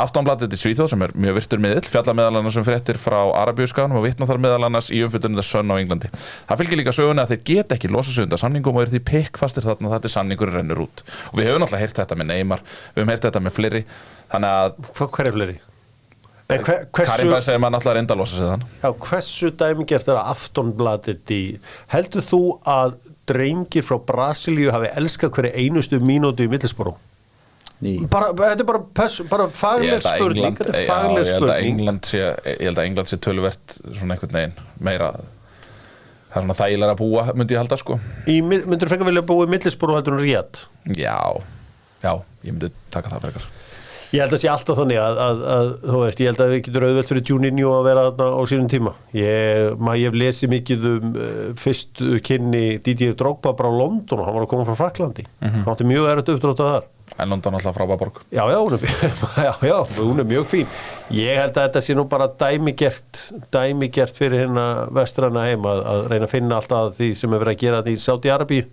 Aftonblaðið í Svíþjóð sem er mjög virtur miðill fjallar meðal annars fréttir frá Arabíuskaganum og vitna þar meðal annars í umfjöllun The Sun á Englandi. Það fylgir líka sögunni að þeir geta ekki losa sig undan samningum og eru því pikkfastir þarna að þetta samningurinn rennur út. Og við höfum náttúrulega heyrt þetta með Neymar, við höfum heyrt þetta með fleiri. Þannig að hver er fleiri? Karim Bæ segir maður náttúrulega reynda að losa sig þann. Já, hversu dæmigert er að Aftonblaðið í heldur þú að drengir frá Brasilíu hafi elskað hverja einustu mínútu í Middlesbrough? Þetta er bara fagleg spurning. Þetta er fagleg spurning. Ég held að England sé töluvert svona einhvern veginn meira. Það er svona þægilega að búa, myndi ég halda sko. Myndur þú frekar vilja búa í Middlesbrough heldur en Riyadh? Já, ég myndi taka það frekar. Ég held að sé alltaf þannig að þú veist, ég held að við getur auðvelt fyrir Juninho að vera þarna á sínum tíma. Ég hef lesið mikið fyrstu kynni Didier Drogba bara á London og hann var að koma frá Fraklandi. Hann átti mjög erfitt uppdrátt að þar. En London alltaf frábær borg. Já, hún er mjög fín. Ég held að þetta sé nú bara dæmigert fyrir hérna vestræna heim að reyna að finna alltaf því sem er verið að gera því í Sádi-Arabíu.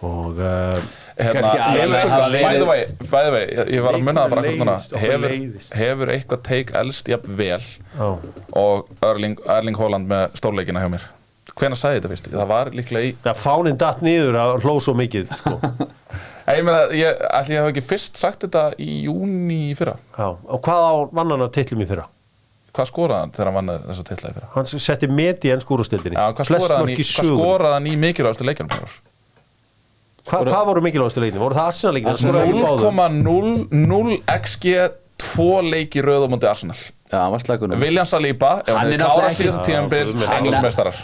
Og Kannski By the way, ég var að munna það bara Leikur svona, leiðist. hefur eitthvað take elst jafn vel og Erling Haaland með stórleikina hjá mér? Hvenær sagði þetta fyrst? Það var líklega í... Já, fáninn datt niður að hló svo mikið, sko. Ég meina, ætli ég hef ekki fyrst sagt þetta í júní í fyrra. Já, og hvað vann hann á titlum í fyrra? Hvað skoraði hann þegar hann vann þessa titla í fyrra? Hann setti met í ensku úrvalsdeildinni. Já, hvað skoraði hann í mikilvægastu leikjunum? Hvað voru mikilvægastu leikjunum? Voru það Arsenal-leikjunum? 0,00 XG 2 leiki röð á móti Arsenal. Já, hann var slagur nú. William Saliba, ef hann hefði klárað síðasta tímabil, Englandsmeistarar.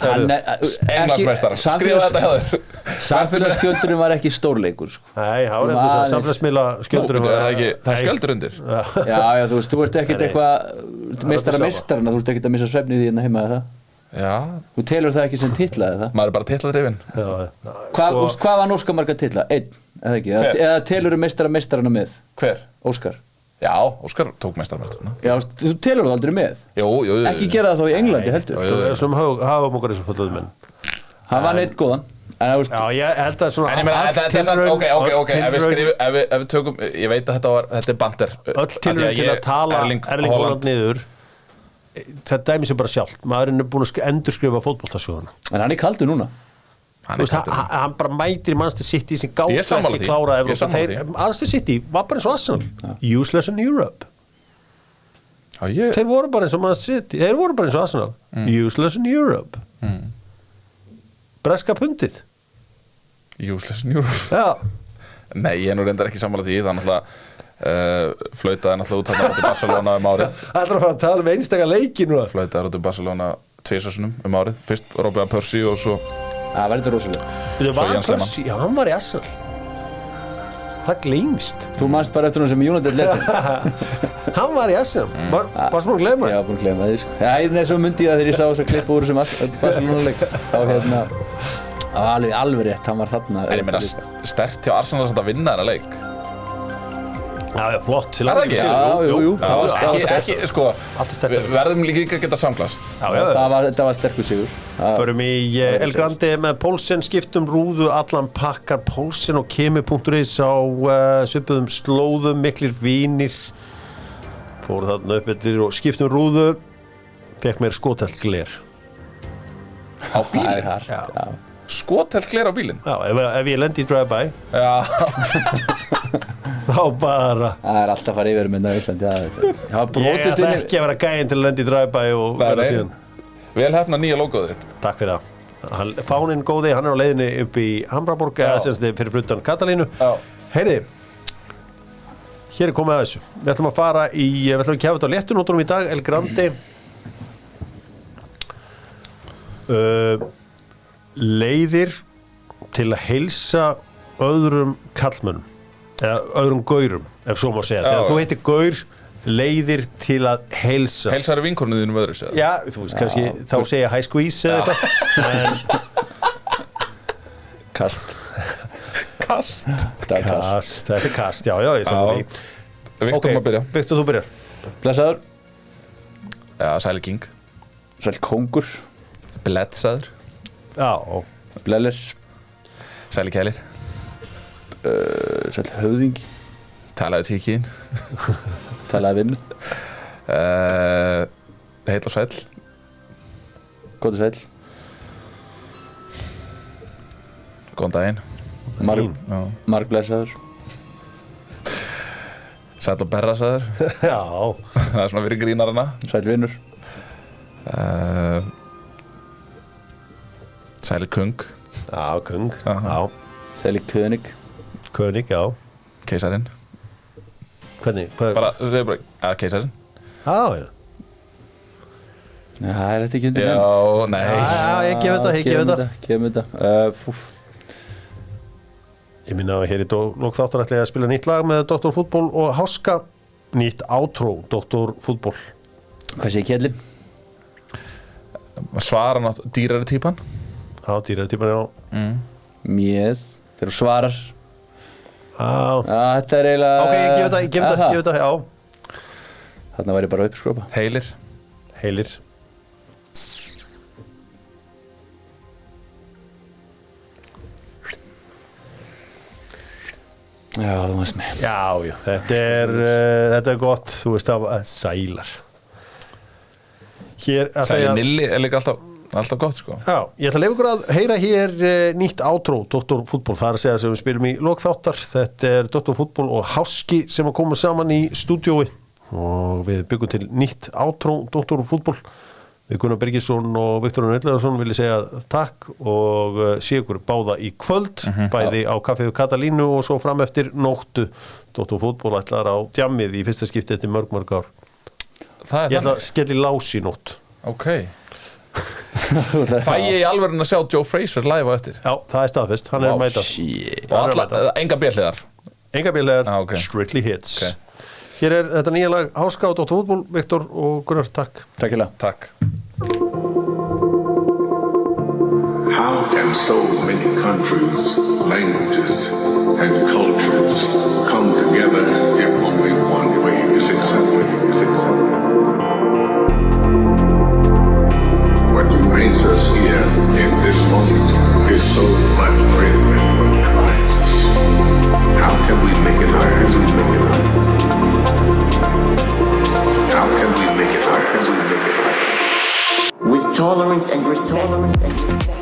Englandsmeistarar. Skrifa þetta hjá þér. Samfélagsskjöldurinn var ekki stórleikur, sko. Nei, það var eitthvað samfélagsmiðla skjöldurinn. Það er skjöldur undir. Já, þú ert ekkert eitthvað meistarana, þú ert ekkert að missa svefnið í hérna heima eða það. Já. Þú telur það ekki sem titla eða það? Maður er bara titladrifinn. Hvað var Óskar marga titla? Einn, eða ekki? Eða telur þú meistarana með? Hver? Óskar. Já, Óskar tók meistarana. Já, þú telur það aldrei með? Jú. Ekki gera það þá í Englandi heldur? Jú. Slum hafum okkur eins og fullöðu menn. Hann var neitt góðan. Já, ég held að svona... En ég meina, þetta er sant, ok, ef við tökum, ég veit að þetta er banter. Öll tilraun til að tala Erling Haaland niður, þetta dæmi sem bara sjálft. Maðurinn er búin að endurskrifa fótboltasöguna. En hann er kaldur núna. Hann bara mætir í Manchester City sem gátt ekki klára Evrópa. Manchester City var bara eins og Arsenal. Useless in Europe. Þeir voru bara eins og Manchester City. Þeir voru bara eins og Arsenal. Useless in Europe. Breska pundið. Useless in Europe. Já. Nei, ég er nú reyndar ekki sammála því. Það er náttúrulega flautaði náttúrulega út hérna út í Barcelona árið. Það er að fara að tala um einstaka leiki núna. Flautaði út í Barcelona 2 sinnum árið. Fyrst Robin Persie og svo... Það var þetta rosalega. Var Persie? Já, hann var í Arsenal. Það gleymist. Þú manst bara eftir hann sem United legend. Hann var í Arsenal. Varstu búin að gleyma? Já, búin að gleyma því, sko. Já, svo myndi ég það þegar ég sá þess að klippa úr þessum Barcelona-leik. Þá það var alveg rétt, hann var þarna. En ég meina, sterkt hjá Arsenal að vinna þennan leik. Já, flott. Er það ekki? Jú. Ekki, sko, við verðum líka að geta samklast. Þetta var sterkur sigur. Förum í El Grande með Poulsen, skiptum rúðu, allan pakkar Poulsen og kemi.is á svipuðum slóðum, miklir vinir. Fóru þarna upp eftir og skiptum rúðu, fekk mér skotelt gler. Á bílinn? Já. Skotelt gler á bílinn? Já, ef ég lendi í drive-by. Já. Þá bara... Það er alltaf að fara yfir mynda í Íslandi. Ég ætla ekki að vera gæinn til að lendi í drive-by og vera síðan. Vel hefna nýja logoðið þitt. Takk fyrir það. Fáninn góði, hann er á leiðinni upp í Hamraborg, eða semst fyrir frutan Katalínu. Heyri, hér er komið að þessu. Við ætlum að fara í, við ætlum að kæfa þetta á léttunótunum í dag, El Grande. Leiðir til að heilsa öðrum kallmönnum, eða öðrum gaurum, ef svo má segja. Þegar þú heitir gaur, leiðir til að heilsa. Heilsar vinkonum þínum öðru segja? Já, þú veist, kannski þá segja high squeeze eða eitthvað. Kast. Þetta er kast, já, ég saman því. Viktor má byrja. Viktor, þú byrjar. Blessaður. Já, Sæli King. Sæli Kongur. Bledsaður. Já. Bleller. Sæli Kælir. Sæli Höfðingi. Talaði tíkiðinn. Talaði vinnu. Heill og sæll. Góð og sæll. Góðan daginn. Marg blessaður. Sæll og berrasaður. Já. Það er svona fyrir grínarana. Sæll vinnur. Sæli Kung. Já, Kung. Já. Sæli König. König, já. Keisarinn. Hvernig? Bara, keisarinn. Já. Það er þetta ekki undir nefnd. Já, nei. Já, ég gef þetta. Gefum þetta. Ég minna að hér í lok þáttar ætla ég að spila nýtt lag með Dr. Fútból og Háska. Nýtt outro, Dr. Fútból. Hvað sé Kjellin? Svara nátt dýrari típan. Já, dýrari típan, já. Yes, þegar þú svarar. Já, þetta er eiginlega... Ok, ég gef þetta, já. Þarna væri bara uppskrópa. Heilir. Já, þú veist mig. Já, þetta er gott, þú veist það, sælar. Hér að Sæli Nilli er líka alltaf gott sko. Já, ég ætla að leyfa ykkur að heyra hér nýtt outro, Dr. Fútból, það er að segja sem við spilum í lokþáttar. Þetta er Dr. Fútból og Háski sem að koma saman í stúdíói og við byggum til nýtt outro, Dr. Fútból. Við Gunnar Birgisson og Viktor Einarsson vilja segja takk og sé ykkur báða í kvöld, bæði á Kaffi við Katalínu og svo fram eftir nóttu. Dr. Fútból ætlar á djammið í fyrsta skipti eftir mörg ár. Ég ætla að skelli lás í nótt. Ok. Fæ ég í alvörun að sjá Joe Frazier live á eftir? Já, það er staðfest, hann er mætað. Og enga björliðar? Enga björliðar, okay. Strictly Hits. Okay. Hér er þetta nýja lag Háska og Dr. Fútból, Viktor og Gunnar, takk. Takk fyrir. Takk. How can so many countries, languages, and cultures come together if only one way is accepted? What unites us here in this moment is so much greater than what divides us. How can we make it last? How can we make it last? With tolerance and respect.